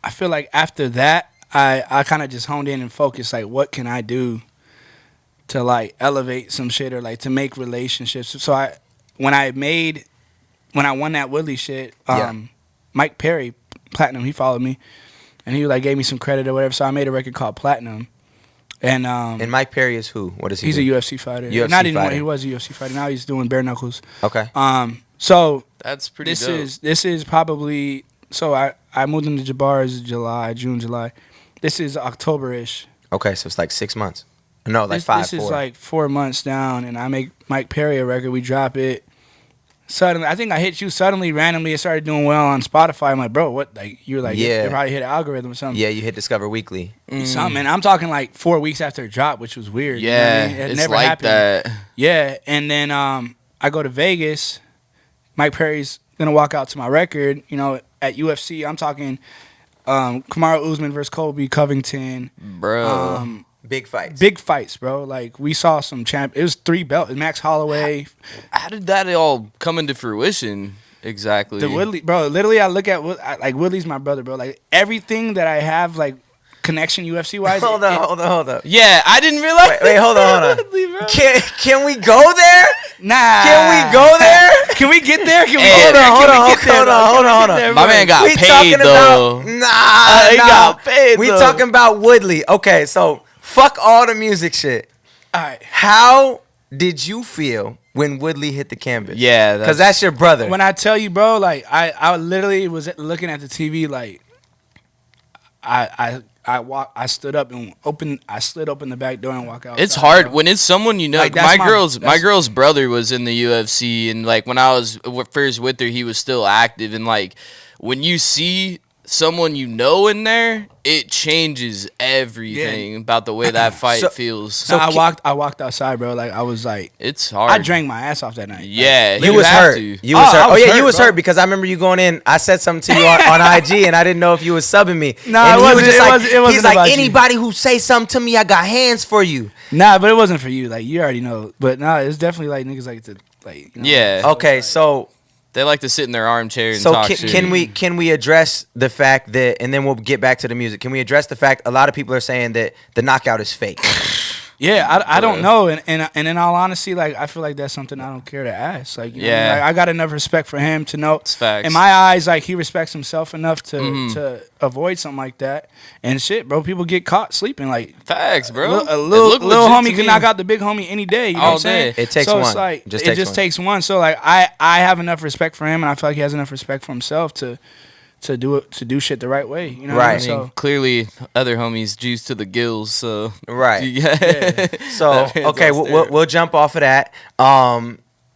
C: I feel like after that, I kind of just honed in and focused, like, what can I do to, like, elevate some shit or, like, to make relationships. So when I won that Woodley shit,
A: Yeah.
C: Mike Perry, Platinum, he followed me. And he, like, gave me some credit or whatever. So I made a record called Platinum. And
A: And Mike Perry is who? What is he?
C: he's
A: do?
C: a UFC fighter.
A: UFC
C: Not anymore.
A: fighter.
C: He was a UFC fighter. Now he's doing bare knuckles.
A: Okay.
C: So
B: That's pretty
C: this
B: dope.
C: is probably, so I moved into Jabbar's June, July. This is October-ish.
A: Okay, so it's like 6 months. No, like
C: This is
A: 4.
C: like 4 months down, and I make Mike Perry a record. We drop it. Suddenly, I think I hit you suddenly, randomly. It started doing well on Spotify. I'm like, bro, what? Like, you're like,
A: Yeah.
C: it probably hit an algorithm or something.
A: Yeah, you hit Discover Weekly.
C: Something. And I'm talking like 4 weeks after it dropped, which was weird. You know what I
B: Yeah,
C: mean? It
B: it's
C: never
B: like
C: happened.
B: that.
C: Yeah, and then I go to Vegas. Mike Perry's gonna walk out to my record. You know, at UFC, I'm talking Kamaru Usman versus Colby Covington.
B: Bro.
A: Big fights.
C: Big fights, bro. Like we saw some It was 3 belts. Max Holloway,
B: How did that all come into fruition exactly?
C: the Woodley, bro. Literally, I look at like Woodley's my brother, bro. Like everything that I have, like connection UFC wise.
A: Hold on.
B: Yeah, I didn't realize.
A: Wait, hold on.
B: Woodley, bro.
A: Can we go there?
C: Nah.
A: Can we go there?
C: Can we get there? Can we
B: Hey,
C: get there?
A: hold
C: Can
A: on,
C: we get there, bro?
A: hold
C: Can we
A: on.
C: get there,
B: My
C: bro?
B: man got
A: We
B: paid
A: talking
B: though.
A: about nah.
B: He got paid,
A: We
B: though.
A: talking about Woodley. Okay, so fuck all the music shit.
C: All right.
A: How did you feel when Woodley hit the canvas?
B: Yeah,
A: because that's your brother.
C: When I tell you, bro, like I literally was looking at the TV, like I stood up and I slid open the back door and walk out.
B: It's hard when it's someone you know.
C: Like,
B: Like,
C: that's
B: my girl's brother was in the UFC, and like when I was first with her, he was still active. And like when you see someone you know in there, it changes everything about the way that fight
A: So-
B: feels.
C: No, I walked outside, bro. Like I was like,
B: It's hard.
C: I drank my ass off that night.
B: Yeah,
A: you was
B: have
A: hurt.
B: to.
A: You was hurt.
C: I
A: Oh
C: was
A: yeah,
C: hurt,
A: you was
C: bro.
A: hurt because I remember you going in. I said something to you on IG, and I didn't know if you was subbing me.
C: Nah,
A: and
C: it
A: he was
C: wasn't-
A: just
C: it
A: like,
C: wasn't- it wasn't
A: he's like,
C: about you.
A: anybody who say something to me, I got hands for you.
C: Nah, but it wasn't for you. Like you already know. But nah, it's definitely like niggas like to like. You know,
B: Yeah.
A: Okay, so
B: They like to sit in their armchair and talk shit.
A: can we address the fact that, and then we'll get back to the music. Can we address the fact a lot of people are saying that the knockout is fake?
C: Yeah, I don't know, and in all honesty, like I feel like that's something I don't care to ask. Like, you know what I mean? Like, I got enough respect for him to know.
B: It's facts.
C: In my eyes, like he respects himself enough to
B: Mm-hmm.
C: to avoid something like that. And shit, bro, people get caught sleeping. Like
B: Facts, bro.
C: a
B: It
C: little
B: looked
C: little
B: legit
C: homie
B: to
C: can
B: me.
C: knock out the big homie any day. You know
B: All
C: what I'm saying?
B: day.
A: It takes
C: so
A: one.
C: It's like
A: Just
C: it
A: takes
C: just
A: one.
C: takes one. So like I have enough respect for him, and I feel like he has enough respect for himself to do shit the right way. You know what I
A: Right.
C: mean? So
B: Clearly, other homies juice to the gills. So
A: Right.
B: yeah.
A: So
B: That man's
A: okay,
B: on
A: we'll jump off of that.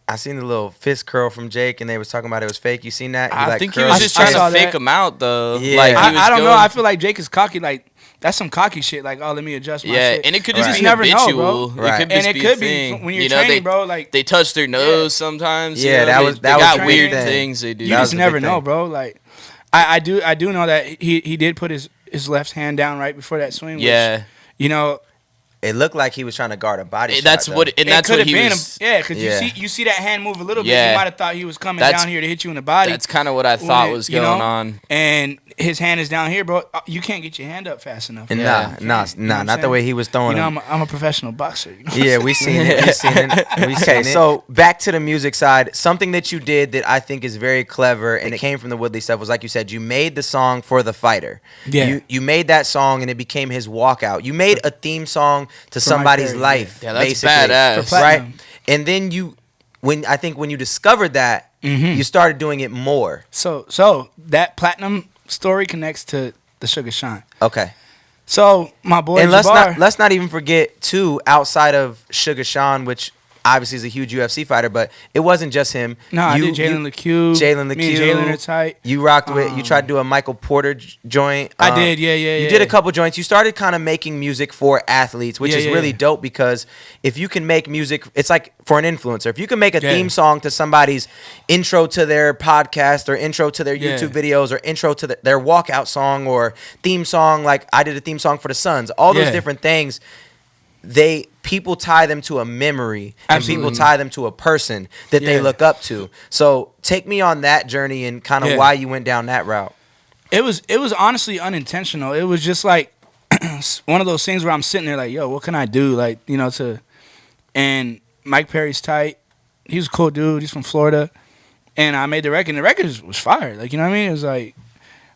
A: I seen the little fist curl from Jake, and they was talking about it was fake. You seen that?
B: I think he
A: curled
B: was
A: his
B: just
C: I
B: trying
A: fist?
C: saw
B: to fake
C: that.
B: him out though.
A: Yeah.
B: Like he was
C: I don't know.
B: going-
C: I feel like Jake is cocky. Like that's some cocky shit. Like, oh, let me adjust my
B: Yeah,
C: shit.
B: and it could
C: You
B: just be
C: never know,
B: habitual.
C: bro.
A: Right.
B: It could
C: And
B: just
C: it
B: be
C: could
B: a
C: be
B: thing.
C: when you're
B: You know,
C: training,
B: they,
C: bro. Like
B: they touch their nose sometimes.
A: Yeah,
B: you know,
A: that
B: they,
A: was-
B: they
A: that was
B: got
A: a big
B: weird
A: thing.
B: things they do.
C: you
A: That was
C: just
A: a
C: never
A: big
C: know,
A: thing.
C: bro. Like I do know that he did put his left hand down right before that swing.
B: Yeah.
C: Which, you know,
A: It looked like he was trying to guard a body shot.
B: That's
A: though.
B: what, and
C: it
B: that's
C: could
B: what
C: have
B: he
C: been
B: was.
C: him. Yeah, because
A: Yeah.
C: you see that hand move a little bit.
B: Yeah.
C: You might have thought he was coming
B: That's-
C: down here to hit you in the body.
B: That's kind of what I thought was
C: you
B: going
C: know?
B: on.
C: And his hand is down here, bro. You can't get your hand up fast enough.
A: And
B: Yeah.
C: You know what
A: not
C: I'm
A: the
C: saying?
A: way he was throwing
C: You know,
A: him.
C: I'm a professional boxer. You know?
A: Yeah, we seen it. We seen it. We seen it. So back to the music side. Something that you did that I think is very clever, and it came from the Woodley stuff, was like you said, you made the song for the fighter.
C: Yeah.
A: You made that song, and it became his walkout. You made a theme song to somebody's
C: Perry,
A: life.
B: yeah. Yeah, that's
A: basically,
B: badass.
C: For
A: right?
C: platinum.
A: And then when you discovered that, you started doing it more.
C: So that platinum story connects to the Sugar Sean.
A: Okay.
C: So my boy
A: And
C: Jabbar,
A: let's not even forget too, outside of Sugar Sean, which obviously is a huge UFC fighter, but it wasn't just him.
C: No, I did Jalen LeCue.
A: Jalen
C: Me and
A: LeCue.
C: Jalen are tight.
A: You rocked with. You tried to do a Michael Porter joint.
C: I did, yeah.
A: You did a couple joints. You started kind of making music for athletes, which
C: Yeah,
A: is
C: yeah,
A: really
C: yeah.
A: dope because if you can make music, it's like for an influencer. If you can make a
C: Yeah.
A: theme song to somebody's intro to their podcast or intro to their
C: Yeah.
A: YouTube videos or intro to their walkout song or theme song, like I did a theme song for the Suns, all those
C: Yeah.
A: different things. People tie them to a memory and
C: Absolutely.
A: people tie them to a person that they
C: Yeah.
A: look up to. So take me on that journey and kind of
C: Yeah.
A: why you went down that route.
C: It was honestly unintentional. It was just like one of those things where I'm sitting there like, yo, what can I do? Like, you know, and Mike Perry's tight. He's a cool dude. He's from Florida. And I made the record, and the record was fire. Like, you know what I mean? It was like,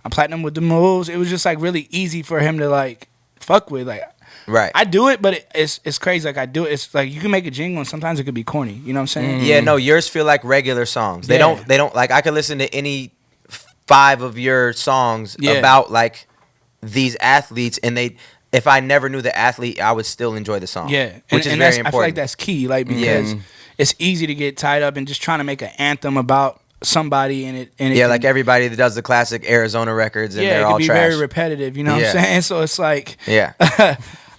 C: I'm platinum with the moves. It was just like really easy for him to like fuck with. Like,
A: Right.
C: I do it, but it's crazy. Like I do it. It's like you can make a jingle, and sometimes it could be corny. You know what I'm saying?
A: Yeah, no, yours feel like regular songs. They
C: Yeah.
A: don't like I could listen to any 5 of your songs
C: Yeah.
A: about like these athletes and if I never knew the athlete, I would still enjoy the song.
C: Yeah,
A: Which is
C: and
A: very
C: that's,
A: important.
C: I feel like that's key, like because it's easy to get tied up in just trying to make an anthem about somebody, and it
A: yeah,
C: can-
A: like everybody that does the classic Arizona records and
C: yeah,
A: they're
C: it
A: all
C: could be
A: trash.
C: very repetitive. You know what
A: Yeah.
C: I'm saying? So it's like
A: Yeah.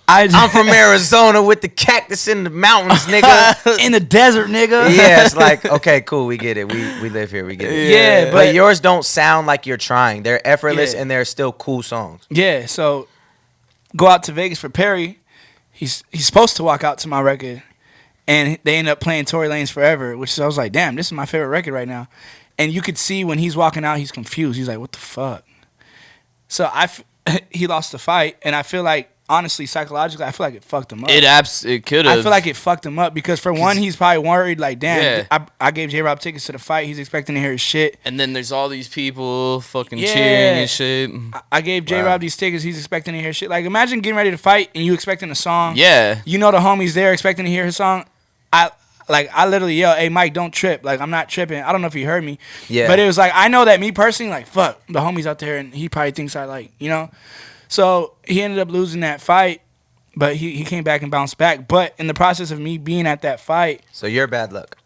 C: I'm
A: I'm from Arizona with the cactus in the mountains, nigga.
C: in the desert, nigga.
A: Yeah, it's like, okay, cool, we get it. We live here, we get it.
C: Yeah,
A: But
C: but
A: yours don't sound like you're trying. They're effortless
C: Yeah.
A: and they're still cool songs.
C: yeah. So go out to Vegas for Perry. He's supposed to walk out to my record, and they end up playing Tory Lanez Forever, which I was like, damn, this is my favorite record right now. And you could see when he's walking out, he's confused. He's like, what the fuck? So he lost the fight, and I feel like, honestly, psychologically, I feel like it fucked him up.
B: It could have.
C: I feel like it fucked him up because, for one, he's probably worried, like, damn,
B: Yeah.
C: I gave J.Rob tickets to the fight. He's expecting to hear his shit.
B: And then there's all these people fucking
C: Yeah.
B: cheering and shit.
C: I gave J.Rob these tickets. He's expecting to hear shit. Like, imagine getting ready to fight and you expecting a song.
B: Yeah.
C: You know the homie's there expecting to hear his song. I literally yelled, hey, Mike, don't trip. Like, I'm not tripping. I don't know if you heard me.
A: Yeah.
C: But it was like, I know that me personally, like, fuck, the homie's out there and he probably thinks I like, you know? So he ended up losing that fight, but he came back and bounced back. But in the process of me being at that fight,
A: So you're bad luck.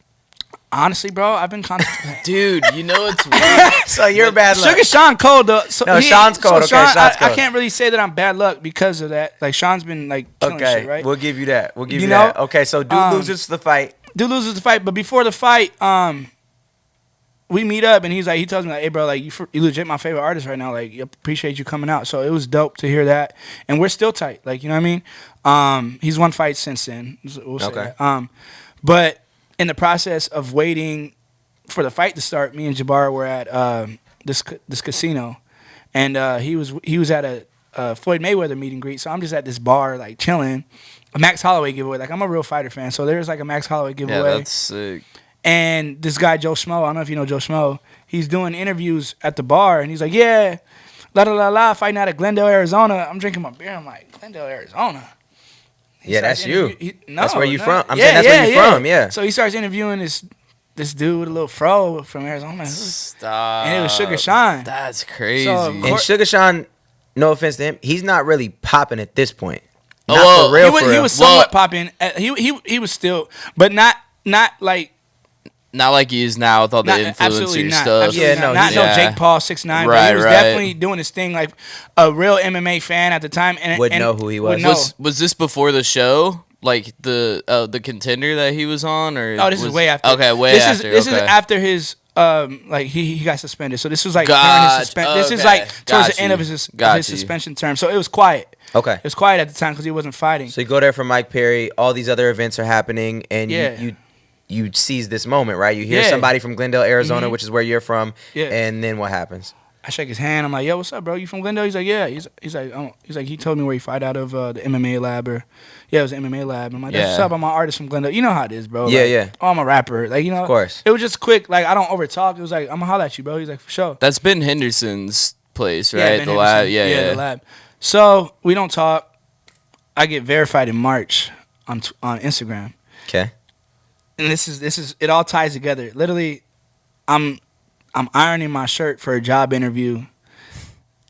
C: honestly, bro, I've been contemplating.
B: Dude, you know it's weird.
A: So you're bad luck.
C: Sugar Sean cold though. So
A: No, Sean's cold. Okay, Sean's
C: I
A: cold.
C: can't really say that I'm bad luck because of that. Like Sean's been like killing
A: Okay,
C: shit, right?
A: we'll give you that. We'll give
C: You
A: you, that.
C: know,
A: Okay, so dude loses the fight.
C: Dude loses the fight, but before the fight, we meet up and he tells me like, hey bro, like you legit my favorite artist right now. Like, appreciate you coming out. So it was dope to hear that, and we're still tight. Like, you know what I mean? He's won fights since then. We'll say
A: Okay.
C: that. But in the process of waiting for the fight to start, me and Jabbar were at this casino, and he was at Floyd Mayweather meet and greet. So I'm just at this bar like chilling. A Max Holloway giveaway. Like I'm a real fighter fan, so there's like a Max Holloway giveaway.
B: Yeah, that's sick.
C: And this guy Joe Schmo, I don't know if you know Joe Schmo. He's doing interviews at the bar, and he's like, "Yeah, la la la la, fighting out of Glendale, Arizona." I'm drinking my beer. I'm like, Glendale, Arizona.
A: Yeah, that's you.
C: No,
A: that's where you
C: no.
A: from. I'm saying that's where you from. Yeah.
C: So he starts interviewing this dude with a little fro from Arizona. I'm like,
B: Stop.
C: and it was Sugar Sean.
B: That's crazy.
C: So,
A: And Sugar Sean, no offense to him, he's not really popping at this point.
B: Oh,
A: Not
B: well,
A: for real,
C: He was somewhat popping. He was still, but not like.
B: Not like he is now with all the
C: Absolutely
B: influencer
C: not.
B: stuff.
C: Absolutely
A: Yeah, no,
C: not
A: yeah.
C: Jake Paul 6'9", but
B: Right,
C: he was
B: right.
C: definitely doing his thing like a real MMA fan at the time. And
A: Would know who he was.
C: would know.
B: Was this before the show? Like the contender that he was on, or
C: This is way after.
B: Okay,
C: This is after his like he got suspended. So this was like during his suspension. This is like towards the end of his suspension term. So it was quiet.
A: Okay.
C: It was quiet at the time because he wasn't fighting.
A: So you go there for Mike Perry. All these other events are happening, and you seize this moment, right? You hear somebody from Glendale, Arizona, which is where you're from, and then what happens?
C: I shake his hand. I'm like, "Yo, what's up, bro? You from Glendale?" He's like, "Yeah." He's like, he told me where he fight out of the MMA lab, or it was the MMA lab. I'm like, "That's what's up. I'm an artist from Glendale." You know how it is, bro.
A: Yeah,
C: like,
A: yeah.
C: Oh, I'm a rapper. Like, you know,
A: Of course.
C: It was just quick. Like, I don't over talk. It was like, I'm gonna holler at you, bro. He's like, for sure.
B: That's Ben Henderson's place, right?
C: Ben
B: The lab.
C: Henderson.
B: Yeah.
C: The lab. So we don't talk. I get verified in March on Instagram.
A: Okay.
C: And this is it all ties together. Literally, I'm ironing my shirt for a job interview,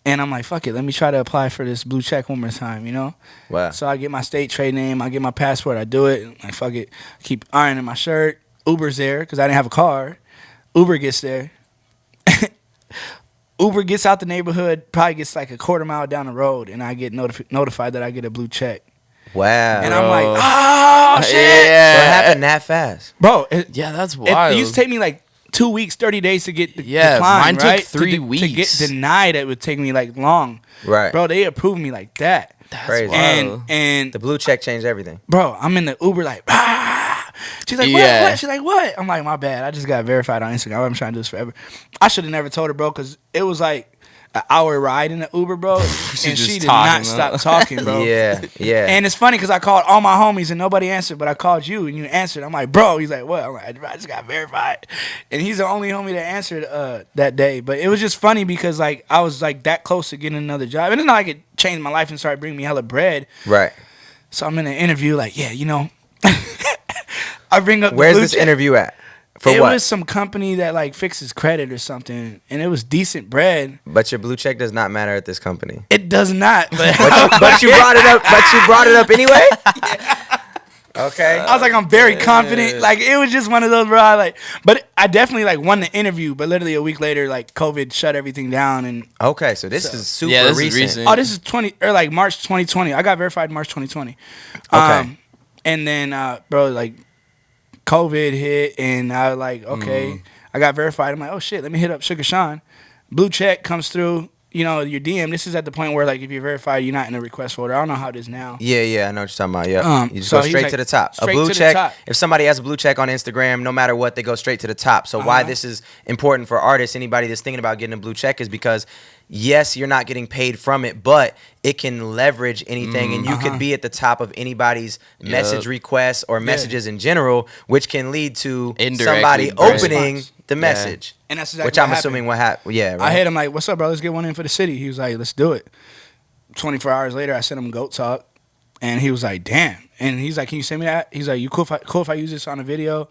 C: and I'm like, fuck it, let me try to apply for this blue check one more time, you know?
A: Wow.
C: So I get my state trade name, I get my passport, I do it, like fuck it, I keep ironing my shirt. Uber's there because I didn't have a car. Uber gets there. Uber gets out the neighborhood, probably gets like a quarter mile down the road, and I get notified that I get a blue check.
A: Wow.
C: And I'm like, oh, shit.
A: So it happened that fast.
C: Bro,
B: Yeah, that's wild.
C: it used to take me like 2 weeks, 30 days to get
B: Yeah,
C: declined,
B: mine took
C: right?
B: 3
C: To
B: weeks.
C: get denied, it would take me like long.
A: Right.
C: Bro, they approved me like that.
B: That's
A: Crazy.
B: wild.
C: And
A: The blue check changed everything.
C: bro, I'm in the Uber like, she's like, what? She's like, what? I'm like, my bad. I just got verified on Instagram. I'm trying to do this forever. I should have never told her, bro, because it was like an hour ride in the Uber, bro. And she did not stop talking, bro.
A: Yeah, yeah.
C: And it's funny because I called all my homies and nobody answered, but I called you and you answered. I'm like, bro. He's like, what? I'm like, I just got verified. And he's the only homie that answered that day. But it was just funny because like I was like that close to getting another job. And then I could change my life and start bringing me hella bread.
A: Right.
C: So I'm in an interview like, yeah, you know. I bring up
A: Where's
C: the blue
A: this
C: check.
A: interview at? For
C: it
A: what?
C: was some company that like fixes credit or something, and it was decent bread.
A: But your blue check does not matter at this company.
C: It does not, but
A: But you brought it up. But you brought it up anyway. Okay.
C: I was like, I'm very confident. Like it was just one of those, bro. But I definitely like won the interview. But literally a week later, like COVID shut everything down, and
A: Okay. So this is super
B: Yeah, this is
A: recent.
B: recent.
C: oh, this is like March 2020. I got verified March 2020.
A: Okay.
C: And then, bro, like COVID hit, and I was like, okay, I got verified. I'm like, oh shit, let me hit up Sugar Sean. Blue check comes through. You know, your DM. This is at the point where like if you're verified, you're not in a request folder. I don't know how it is now.
A: Yeah, yeah, I know what you're talking about. Yeah, you just
C: so
A: go
C: he's
A: straight
C: like,
A: to the top. A
C: straight
A: blue
C: to the
A: check.
C: top.
A: If somebody has a blue check on Instagram, no matter what, they go straight to the top. So why this is important for artists, anybody that's thinking about getting a blue check, is because yes, you're not getting paid from it, but it can leverage anything, and you could be at the top of anybody's message requests or messages in general, which can lead to
B: Indirectly,
A: somebody
B: right.
A: opening the message.
C: And that's exactly
A: which
C: what
A: I'm assuming what happened. Yeah, right.
C: I hit him like, "What's up, bro? Let's get one in for the city." He was like, "Let's do it." 24 hours later, I sent him Goat Talk, and he was like, "Damn!" And he's like, "Can you send me that?" He's like, "You cool if I use this on a video?"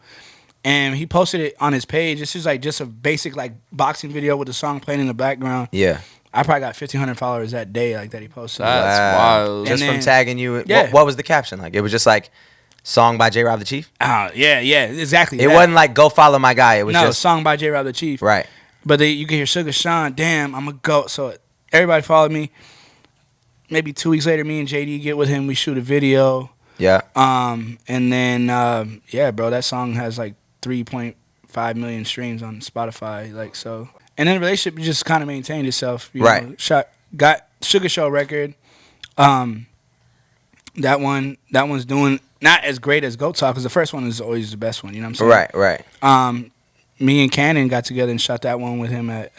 C: And he posted it on his page. This is like just a basic like boxing video with the song playing in the background.
A: Yeah.
C: I probably got 1,500 followers that day, like that he posted.
B: That's wild.
A: Just
C: And
A: from
C: then-
A: tagging you.
C: Yeah.
A: What was the caption like? It was just like, song by J.Rob the Chief?
C: Yeah, exactly.
A: It
C: that.
A: wasn't like, go follow my guy. It was
C: no
A: just,
C: song by J.Rob the Chief.
A: right.
C: But you can hear Sugar Sean. Damn, I'm a goat. So everybody followed me. Maybe 2 weeks later, me and JD get with him. We shoot a video.
A: Yeah.
C: And then yeah, bro, that song has like 3.5 million streams on Spotify. Like so, and then the relationship just kind of maintained itself. You
A: Right.
C: know, got Sugar Show record. That one's doing not as great as Goat Talk because the first one is always the best one. You know what I'm saying?
A: Right.
C: Me and Cannon got together and shot that one with him at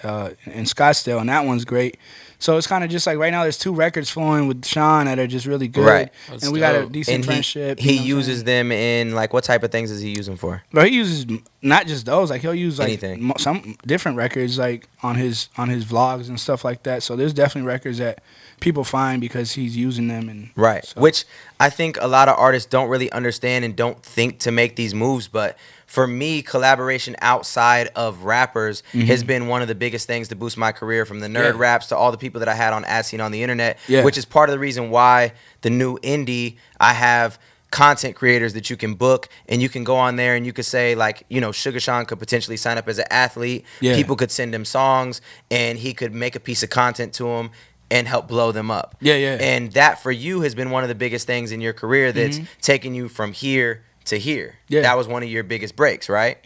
C: in Scottsdale, and that one's great. So it's kind of just like right now there's 2 records flowing with Sean that are just really good.
A: Right.
B: That's
C: And we got a
B: dope.
C: decent
A: And
C: friendship.
A: he
C: you know what I'm
A: uses
C: saying?
A: them in like what type of things does he use them for?
C: But he uses not just those. Like he'll use like
A: Anything.
C: some different records like on his vlogs and stuff like that. So there's definitely records that people find because he's using them. And
A: Right.
C: so-
A: Which I think a lot of artists don't really understand and don't think to make these moves. But for me, collaboration outside of rappers has been one of the biggest things to boost my career, from the nerd
C: Yeah.
A: raps to all the people that I had on As Seen on the internet,
C: Yeah.
A: which is part of the reason why the new indie, I have content creators that you can book, and you can go on there and you could say like, you know, Sugar Sean could potentially sign up as an athlete.
C: Yeah.
A: People could send him songs and he could make a piece of content to him and help blow them up.
C: Yeah, yeah.
A: And that for you has been one of the biggest things in your career that's taken you from here to here.
C: Yeah.
A: That was one of your biggest breaks, right?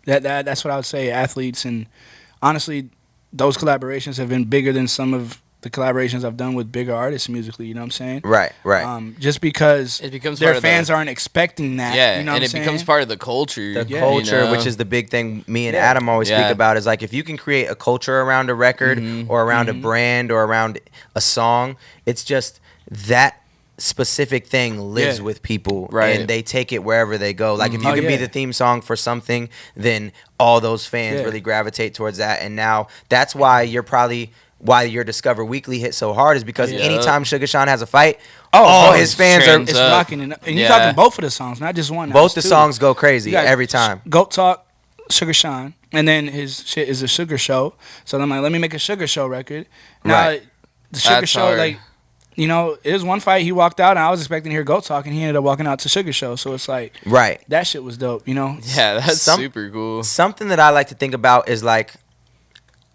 C: that's what I would say. Athletes, and honestly, those collaborations have been bigger than some of the collaborations I've done with bigger artists musically. You know what I'm saying?
A: Right, right.
C: Just because
B: It becomes
C: their
B: part of the-
C: fans aren't expecting that.
B: Yeah,
C: you know what
B: and
C: I'm
B: it
C: saying?
B: becomes part of the culture.
A: The
C: Yeah.
A: culture,
B: you know?
A: which is the big thing me and
C: Yeah.
A: Adam always
B: Yeah.
A: speak about, is like if you can create a culture around a record or around a brand or around a song, it's just that specific thing lives
C: Yeah.
A: with people,
B: Right.
A: and they take it wherever they go. Like if you
C: Oh,
A: could be
C: yeah.
A: the theme song for something, then all those fans
C: Yeah.
A: really gravitate towards that. And now that's why why your Discover Weekly hit so hard, is because
B: Yeah.
A: anytime Sugar Sean has a fight,
C: Oh,
A: his fans are
B: trends
C: it's
B: up.
C: rocking. And you're
B: Yeah.
C: talking both of the songs, not just one. now,
A: both
C: it's
A: the
C: two.
A: songs go crazy
C: You got
A: every time.
C: Goat Talk, Sugar Sean, and then his shit is a Sugar Show. So I'm like, let me make a Sugar Show record. Now
A: Right.
C: the Sugar
B: That's
C: Show,
B: hard.
C: like, you know, it was one fight he walked out, and I was expecting to hear Goat Talk, and he ended up walking out to Sugar Show. So it's like
A: Right.
C: that shit was dope. You know?
B: Yeah, that's
A: Some-
B: super cool.
A: Something that I like to think about is like,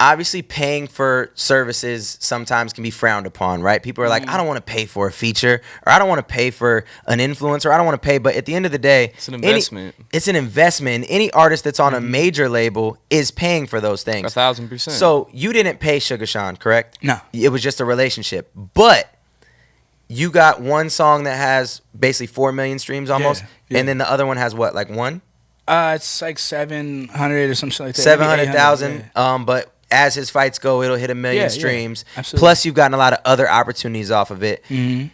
A: obviously paying for services sometimes can be frowned upon, right? People are like, I don't want to pay for a feature, or I don't want to pay for an influencer, I don't want to pay. But at the end of the day,
B: It's an investment.
A: It's an investment. And any artist that's on a major label is paying for those things.
B: 1,000%.
A: So you didn't pay Sugar Sean, correct?
C: No.
A: It was just a relationship. But you got one song that has basically 4 million streams almost,
C: yeah.
A: and then the other one has what, like one?
C: It's like 700 or some shit like that.
A: 700,000.
C: Yeah.
A: But as his fights go, it'll hit 1 million
C: Yeah,
A: streams.
C: absolutely.
A: Plus, you've gotten a lot of other opportunities off of it.
C: Mm-hmm.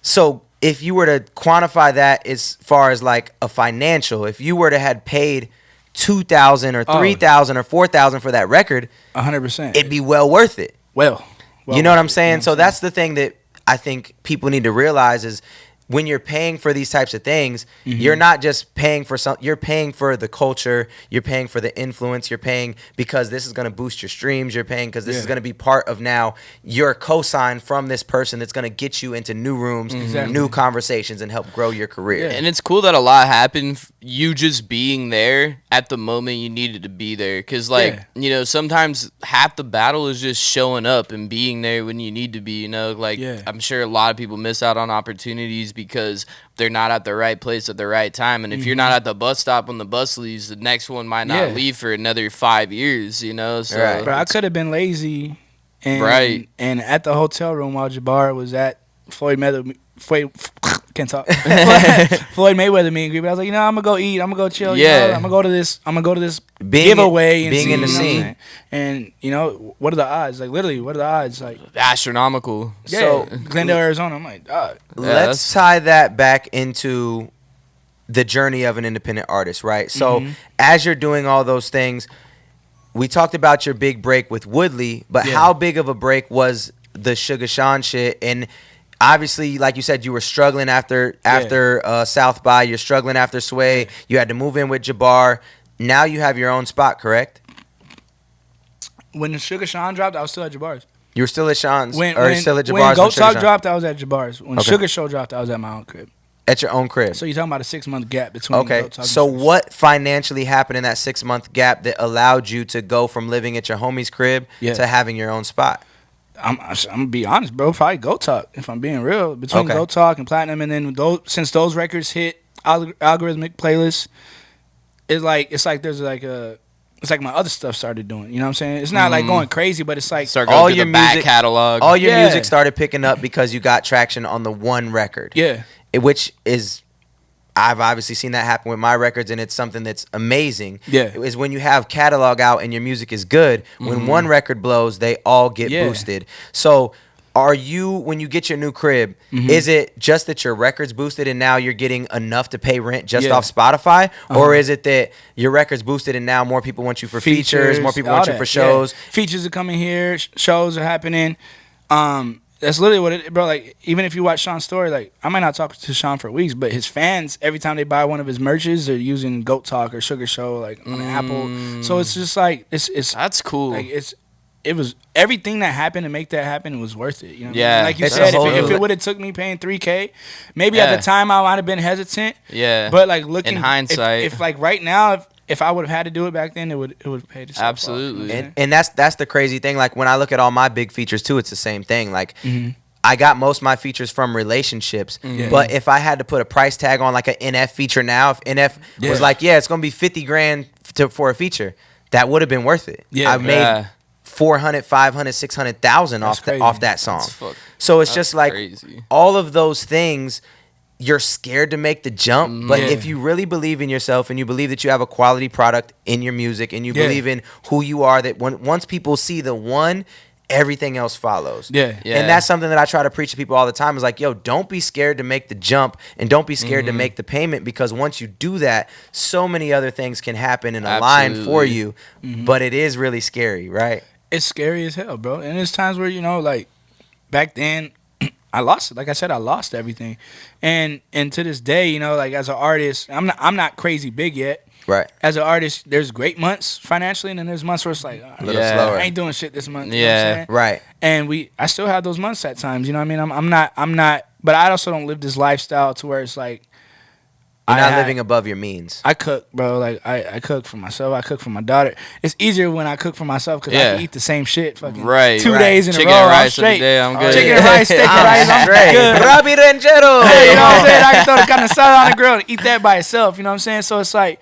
A: So, if you were to quantify that as far as like a financial, if you were to had paid 2,000 or 3,000 or 4,000 for that record,
C: 100%.
A: it'd be well worth it.
C: Well,
A: You know what I'm saying?
C: you know
A: So
C: what I'm
A: that's the thing that I think people need to realize is when you're paying for these types of things, you're not just paying for you're paying for the culture, you're paying for the influence, you're paying because this is going to boost your streams, you're paying because this is
C: Yeah.
A: going to be part of now your cosign from this person that's going to get you into new rooms,
C: Exactly.
A: new conversations, and help grow your career.
C: Yeah.
B: And it's cool that a lot happened. You just being there at the moment you needed to be there. Because, like,
C: Yeah.
B: you know, sometimes half the battle is just showing up and being there when you need to be, you know? Like,
C: Yeah.
B: I'm sure a lot of people miss out on opportunities because they're not at the right place at the right time. And if you're not at the bus stop when the bus leaves, the next one might not
C: Yeah.
B: leave for another 5 years, you know? So,
A: Right.
C: Bro, I could have been lazy, and
B: Right.
C: and at the hotel room while Jabbar was at Floyd can't talk. Floyd Mayweather meet and greet. But I was like, you know, I'm gonna go eat. I'm gonna go chill. You
B: Yeah.
C: know, I'm gonna go to this
A: Being-
C: giveaway and
A: being
C: see,
A: in the
C: you know what I'm
A: scene.
C: saying? And you know, what are the odds? Like literally, what are the odds? Like
B: astronomical.
C: yeah,
A: So-
C: Glendale, Arizona. I'm like, dog.
A: Let's
B: that's-
A: tie that back into the journey of an independent artist, right? So as you're doing all those things, we talked about your big break with Woodley, but
C: Yeah.
A: how big of a break was the Sugar Sean shit? And obviously, like you said, you were struggling after South by. You're struggling after Sway. You had to move in with Jabbar. Now you have your own spot, correct?
C: When the Sugar Sean dropped, I was still at Jabbar's.
A: You were still at Sean's,
C: When
A: still at Jabbar's
C: when
A: when
C: Goat
A: Sugar
C: Talk
A: Sean-
C: dropped, I was at Jabbar's. When
A: Okay.
C: Sugar Show dropped, I was at my own crib.
A: at your own crib.
C: So you're talking about a 6-month gap between.
A: Okay,
C: Goat Talk and
A: so
C: Sugar Show.
A: what financially happened in that 6-month gap that allowed you to go from living at your homie's crib
C: Yeah.
A: to having your own spot?
C: I'm gonna be honest, bro. Probably Goat Talk. If I'm being real, between
A: Okay.
C: Goat Talk and Platinum, and then since those records hit algorithmic playlists, it's like there's like a. It's like my other stuff started doing. You know what I'm saying? It's not like going crazy, but it's like
B: Start
A: All
B: going through
A: your
B: the back
A: music-
B: catalog.
A: All your
C: Yeah.
A: music started picking up because you got traction on the one record.
C: yeah,
A: Which is I've obviously seen that happen with my records, and it's something that's amazing.
C: Yeah.
A: Is when you have catalog out and your music is good. When one record blows, they all get boosted. So, are you, when you get your new crib, is it just that your record's boosted and now you're getting enough to pay rent just off Spotify, or is it that your record's boosted and now more people want you for features, more people want you for shows?
C: Features are coming here, shows are happening. That's literally what it, bro. Like, even if you watch Sean's story, like, I might not talk to Sean for weeks, but his fans, every time they buy one of his merches, they're using Goat Talk or Sugar Show, like, on Apple. So it's just like, it's
B: that's cool.
C: Like, it was everything that happened to make that happen. It was worth it. You know what I mean? Like you
A: It's
C: said, if it would have took me paying $3K, maybe at the time I might have been hesitant.
B: Yeah.
C: But like looking
B: in hindsight,
C: if like right now, if I would have had to do it back then, it would have paid itself.
B: Absolutely.
C: Off, you know
A: And that's the crazy thing. Like, when I look at all my big features too, it's the same thing. Like, I got most of my features from relationships, but if I had to put a price tag on like an NF feature now, if NF was like, it's gonna be $50,000 for a feature, that would have been worth it. I made 400, 500, 600,000 off that song. So it's just like all of those things. You're scared to make the jump, but if you really believe in yourself and you believe that you have a quality product in your music and you believe in who you are, that once people see the one, everything else follows. And that's something that I try to preach to people all the time, is like, yo, don't be scared to make the jump and don't be scared to make the payment, because once you do that, so many other things can happen and align for you. But it is really scary, right?
C: It's scary as hell, bro. And there's times where, you know, like back then I lost it. Like I said, I lost everything. And to this day, you know, like as an artist, I'm not crazy big yet.
A: Right.
C: As an artist, there's great months financially, and then there's months where it's like,
A: a little slower.
C: I ain't doing shit this month. You know what I'm saying?
A: Right.
C: And I still have those months at times. You know what I mean? I'm not. But I also don't live this lifestyle to where it's like,
A: you're not living above your means.
C: I cook, bro. Like I cook for myself. I cook for my daughter. It's easier when I cook for myself because I can eat the same shit fucking 2 days in a row.
B: Chicken and rice
C: I'm straight.
B: Day, I'm good.
C: Chicken and rice, steak and rice, I'm good.
A: Rabi Ranchero.
C: Hey, you know what I'm saying? I can throw the kind of salad on the grill and eat that by itself. You know what I'm saying? So it's like,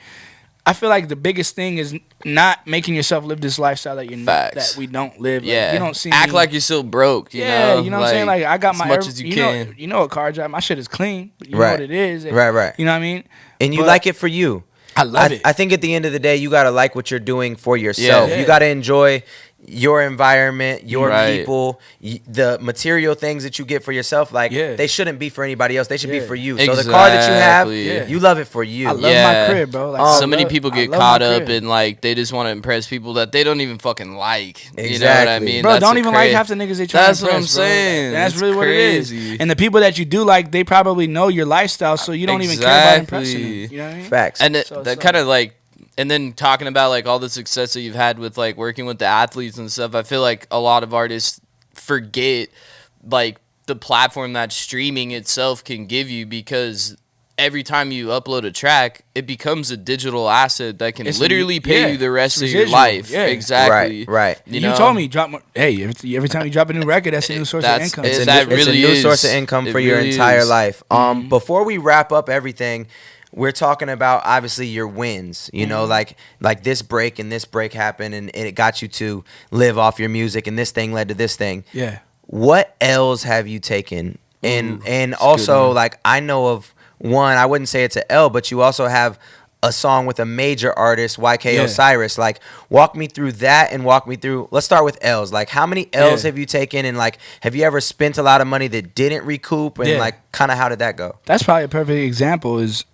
C: I feel like the biggest thing is not making yourself live this lifestyle that that we don't live. Like, you don't see
B: act like you're still broke. You know?
C: You know what I'm saying? Like I got my
B: as much as you can.
C: You know a car job. My shit is clean. But you know what it is.
A: Right.
C: You know what I mean?
A: And you like it for you.
C: I love it.
A: I think at the end of the day, you gotta like what you're doing for yourself. You gotta enjoy your environment, your people, the material things that you get for yourself. Like they shouldn't be for anybody else. They should be for you. So the car that you have, you love it for you.
C: I love my crib, bro. Like,
B: so many people get caught up in like they just want to impress people that they don't even fucking like. You know what I mean?
C: Bro, don't even like half the niggas they try to impress.
B: That's what I'm saying.
C: That's really what it is. And the people that you do like, they probably know your lifestyle, so you don't even care about impressing them. You know what I mean?
A: Facts.
B: And that kind of like. And then talking about like all the success that you've had with like working with the athletes and stuff, I feel like a lot of artists forget like the platform that streaming itself can give you, because every time you upload a track, it becomes a digital asset that can literally pay you the rest of your life. Exactly.
A: Right.
C: You told me drop more. Hey, every time you drop a new record, that's a new source of income.
A: It's a new source of income for your entire life. Before we wrap up everything, we're talking about obviously your wins, you know, like this break and this break happened and it got you to live off your music and this thing led to this thing.
C: Yeah.
A: What L's have you taken? And also, like, I know of one, I wouldn't say it's an L, but you also have a song with a major artist, YK Osiris. Like, walk me through that and walk me through, let's start with L's. Like, how many L's have you taken, and like, have you ever spent a lot of money that didn't recoup, and like, kind of how did that go?
C: That's probably a perfect example is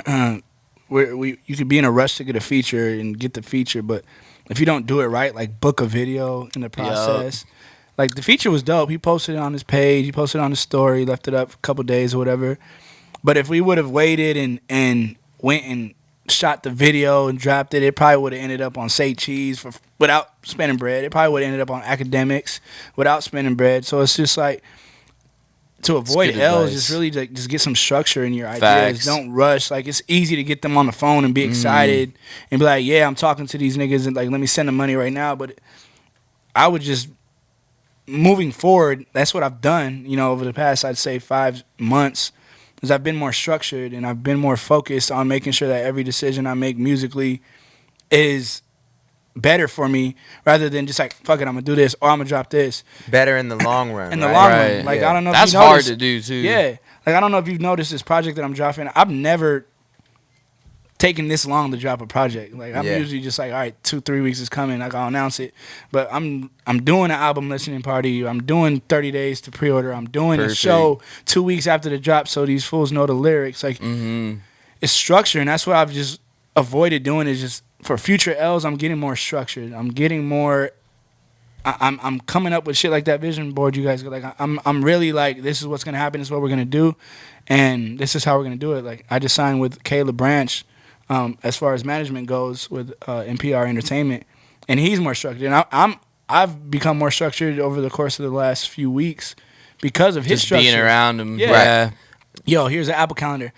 C: you could be in a rush to get a feature and get the feature, but if you don't do it right, like book a video in the process. Like the feature was dope. He posted it on his page, he posted it on his story, left it up for a couple days or whatever. But if we would have waited and went and shot the video and dropped it, it probably would have ended up on Say Cheese without spending bread. It probably would have ended up on Academics without spending bread. So it's just like, to avoid L's, just really like, just get some structure in your ideas.
B: Facts.
C: Don't rush. Like, it's easy to get them on the phone and be excited and be like, yeah, I'm talking to these niggas and like, let me send them money right now. But I would just, moving forward, that's what I've done, you know, over the past, I'd say 5 months, is I've been more structured and I've been more focused on making sure that every decision I make musically is better for me, rather than just like, fuck it, I'm gonna do this or I'm gonna drop this.
A: Better in the long run.
C: In the long run. Like, I don't know if
B: that's
C: you noticed,
B: hard to do too.
C: Yeah. Like, I don't know if you've noticed this project that I'm dropping. I've never taking this long to drop a project. Like I'm
A: Yeah.
C: usually just like, all right, 2-3 weeks is coming, like I'll announce it. But I'm doing an album listening party. I'm doing 30 days to pre-order. I'm doing a show 2 weeks after the drop, so these fools know the lyrics. Like it's structure, and that's what I've just avoided doing. Is just for future L's, I'm getting more structured. I'm getting more. I'm coming up with shit like that vision board you guys like. I'm really like, this is what's gonna happen. This is what we're gonna do, and this is how we're gonna do it. Like I just signed with Caleb Branch. As far as management goes with NPR Entertainment, and he's more structured. And I've become more structured over the course of the last few weeks because of his
B: Just
C: structure.
B: being around him.
C: Yeah.
B: Yeah.
C: Yo, here's an Apple Calendar.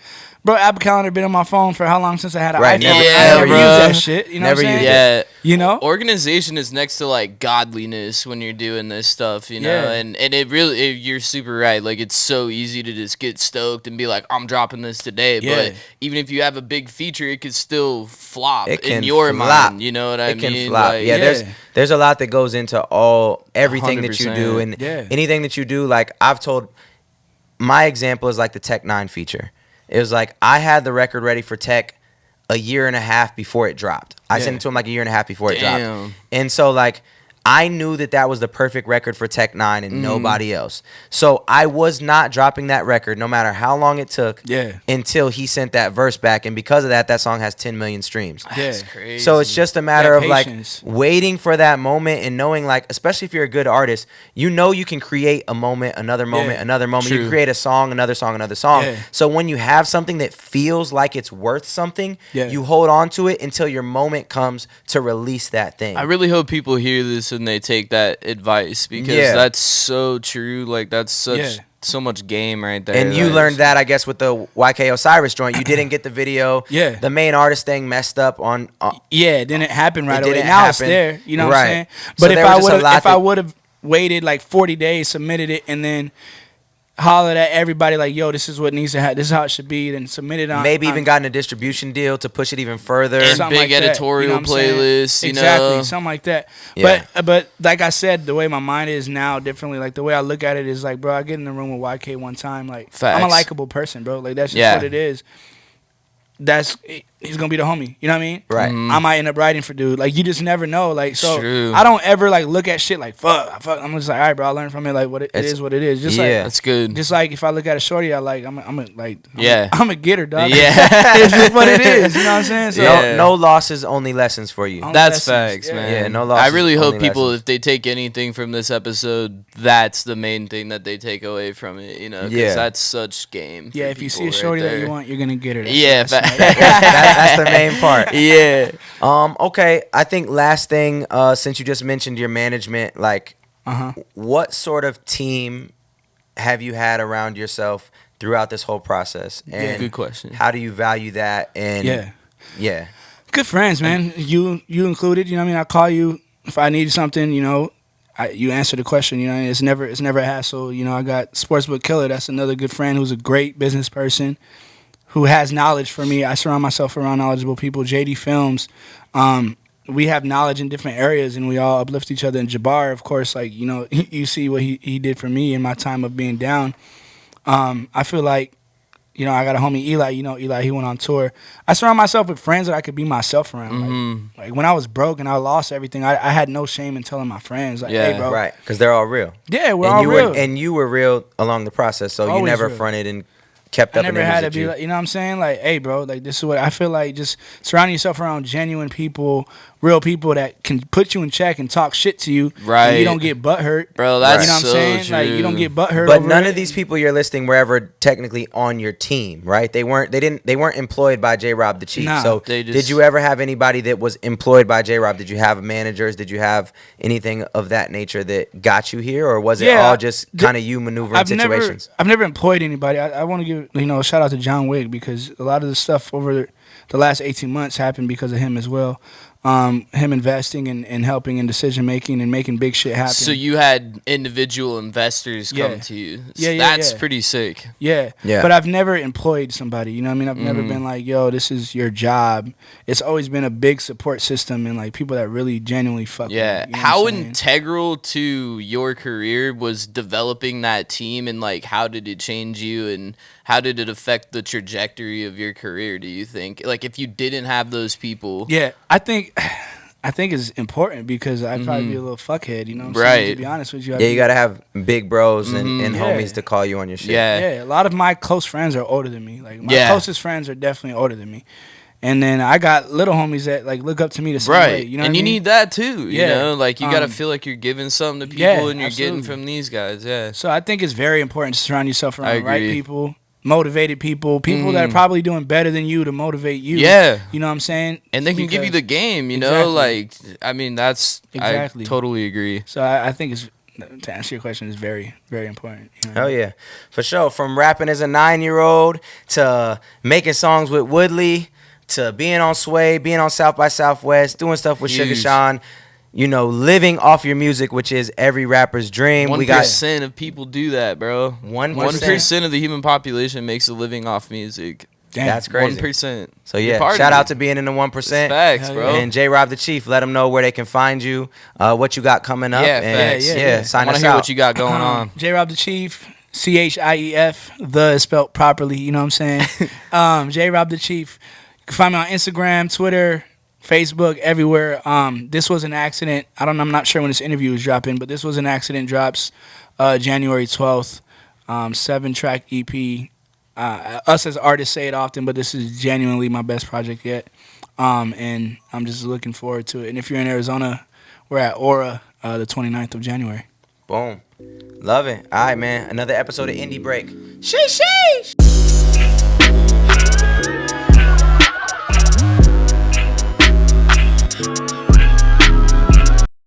C: Bro, Apple Calendar been on my phone for how long since I had an
A: Right.
C: iPhone?
A: Never-
C: I never
B: bro.
C: use that shit. You know
A: Never
C: what I'm
A: used
C: saying?
A: it.
B: Yeah.
C: You know?
B: Organization is next to like godliness when you're doing this stuff, you know,
C: Yeah.
B: and it really, you're super right. Like it's so easy to just get stoked and be like, I'm dropping this today.
C: Yeah.
B: But even if you have a big feature, it could still flop
A: It can
B: in your
A: flop.
B: mind. You know what I
A: It
B: mean?
A: can flop.
B: Like,
A: Yeah, there's a lot that goes into everything that you do,
B: 100%.
A: and
C: Yeah.
A: anything that you do. Like I've told, my example is like the Tech 9 feature. It was like I had the record ready for Tech a year and a half before it dropped. I sent it to him like a year and a half before it dropped.
B: Damn.
A: And so like I knew that was the perfect record for Tech 9 and nobody else. So I was not dropping that record no matter how long it took until he sent that verse back. And because of that, that song has 10 million streams.
B: That's crazy.
A: So it's just a matter of
C: patience.
A: like waiting for that moment and knowing, like, especially if you're a good artist, you know you can create a moment, another moment, another moment. You
B: True.
A: can create a song, another song, another song.
C: Yeah.
A: So when you have something that feels like it's worth something, you hold on to it until your moment comes to release that thing.
B: I really hope people hear this and they take that advice because that's so true. Like that's so much game right there.
A: And you learned that, I guess, with the YK Osiris joint. You didn't get the video.
C: Yeah.
A: The main artist thing messed up on.
C: It didn't happen right
A: It
C: away.
A: didn't
C: Now it's
A: happen.
C: there. You know what I'm saying?
A: So
C: But
A: there was just a lot
C: if I
A: that-
C: would have waited like 40 days, submitted it, and then hollered at everybody like, yo, this is what needs to happen. This is how it should be. Then submitted on.
A: Maybe even gotten a distribution deal to push it even further.
B: And
C: something
B: big
C: like that,
B: editorial
C: you know what I'm saying?
B: playlists, you
C: exactly,
B: know?
C: something like that.
A: Yeah.
C: But like I said, the way my mind is now differently. Like the way I look at it is like, bro, I get in the room with YK one time. Like I'm a
B: Facts.
C: likable person, bro. Like that's just what it is. He's gonna be the homie. You know what I mean?
A: Right.
C: I might end up writing for dude. Like you just never know. Like so,
B: True.
C: I don't ever like look at shit like fuck. I'm just like, all right, bro. I learned from it. Like what it is, what it is. Just like
B: That's good.
C: just like if I look at a shorty, I like I'm
B: Yeah.
C: I'm a getter, dog.
B: Yeah.
C: It's just what it is. You know what I'm saying? So
B: Yeah.
A: No losses, only lessons for you.
C: Only
B: That's
C: lessons,
B: facts,
C: yeah.
B: man.
A: Yeah, no
B: I
A: losses,
B: really hope
A: only
B: people,
A: lessons.
B: if they take anything from this episode, that's the main thing that they take away from it. You know, because
A: Yeah.
B: that's such game.
C: yeah,
B: for
C: if you see
B: people
C: a shorty
B: right
C: that you
B: there.
C: want, you're gonna get her.
B: Yeah,
A: That's the main part.
B: yeah.
A: Okay, I think last thing, since you just mentioned your management, like, what sort of team have you had around yourself throughout this whole process? And
B: Good question.
A: how do you value that? And yeah.
C: Good friends, man. You included. You know what I mean? I call you if I need something. You know, you answer the question. You know, it's never a hassle. You know, I got Sportsbook Killer. That's another good friend who's a great business person who has knowledge for me. I surround myself around knowledgeable people. JD Films. We have knowledge in different areas, and we all uplift each other. And Jabbar, of course, like, you know, you see what he did for me in my time of being down. I feel like, you know, I got a homie, Eli. You know, Eli, he went on tour. I surround myself with friends that I could be myself around. Like when I was broke and I lost everything, I had no shame in telling my friends, like, hey, bro.
A: Right, because they're all real.
C: Yeah, we're
A: and
C: all
A: you
C: real.
A: and you were real along the process, so you
C: Always
A: never
C: real.
A: fronted and kept
C: I
A: up an
C: never
A: image
C: had to
A: that
C: be
A: you.
C: like, you know what I'm saying? Like, hey, bro, like this is what I feel like. Just surrounding yourself around genuine people, real people that can put you in check and talk shit to you.
B: Right.
C: And you don't get butthurt.
B: Bro, that's
C: you know what I'm
B: so
C: saying?
B: true.
C: Like you don't get butthurt.
A: But
C: over
A: none
C: it.
A: of these people you're listing were ever technically on your team, right? They weren't employed by J.Rob the Chief.
C: Nah,
A: so
B: they just-
A: did you ever have anybody that was employed by J.Rob? Did you have managers? Did you have anything of that nature that got you here, or was it all just kind of you maneuvering situations?
C: I've never employed anybody. I want to give a shout out to John Wick because a lot of the stuff over the last 18 months happened because of him as well. Him investing and helping in decision making and making big shit happen.
B: So you had individual investors come to you. That's pretty sick.
C: Yeah.
A: Yeah.
C: But I've never employed somebody. You know what I mean? I've never been like, yo, this is your job. It's always been a big support system and like people that really genuinely fuck with me,
B: Yeah.
C: you know
B: How
C: what I'm saying?
B: integral to your career was developing that team, and like how did it change you, and how did it affect the trajectory of your career, do you think? like if you didn't have those people.
C: Yeah, I think it's important because I'd probably be a little fuckhead, you know what I'm saying? To be honest with you.
A: Yeah, you got to have big bros and
C: Yeah.
A: homies to call you on your shit.
C: Yeah, a lot of my close friends are older than me. Like, my closest friends are definitely older than me. And then I got little homies that, like, look up to me the same way. You know
B: and
C: what
B: you
C: I mean?
B: need that, too, you know? Like, you got to
C: Um,
B: feel like you're giving something to people
C: yeah,
B: and you're getting
C: absolutely.
B: from these guys, yeah.
C: So I think it's very important to surround yourself
B: I
C: around the right
B: agree.
C: people, motivated people that are probably doing better than you to motivate you.
B: Yeah.
C: You know what I'm saying?
B: And they can give you the game, you
C: Exactly.
B: know? Like, I mean,
C: Exactly.
B: I totally agree.
C: So I think it's, to answer your question, is very, very important. You know?
A: Hell yeah. For sure. From rapping as a 9-year-old to making songs with Woodley to being on Sway, being on South by Southwest, doing stuff with Sugar
B: Huge.
A: Sean, you know, living off your music, which is every rapper's dream.
B: 1% of people do that, bro.
A: 1%.
B: 1% of the human population makes a living off music.
C: Damn.
A: That's crazy.
B: 1%.
A: So yeah,
B: Part of
A: shout
B: it.
A: out to being in the 1%.
B: Facts,
C: Hell
B: bro.
A: And J.Rob the Chief, let them know where they can find you, what you got coming up.
B: Yeah,
A: and
B: facts.
C: Yeah.
B: I
A: sign
B: want
A: us
B: to hear
A: out.
B: what you got going on.
C: J-Rob the Chief, CHIEF, the is spelled properly, you know what I'm saying? J-Rob the Chief. You can find me on Instagram, Twitter, Facebook, everywhere. This was an accident. I'm not sure when this interview is dropping, but this was an accident. Drops January 12th. 7-track EP. Us as artists say it often, but this is genuinely my best project yet. And I'm just looking forward to it. And if you're in Arizona, we're at Aura the 29th of January.
A: Boom. Love it. All right, man. Another episode of Indie Break. Sheesh.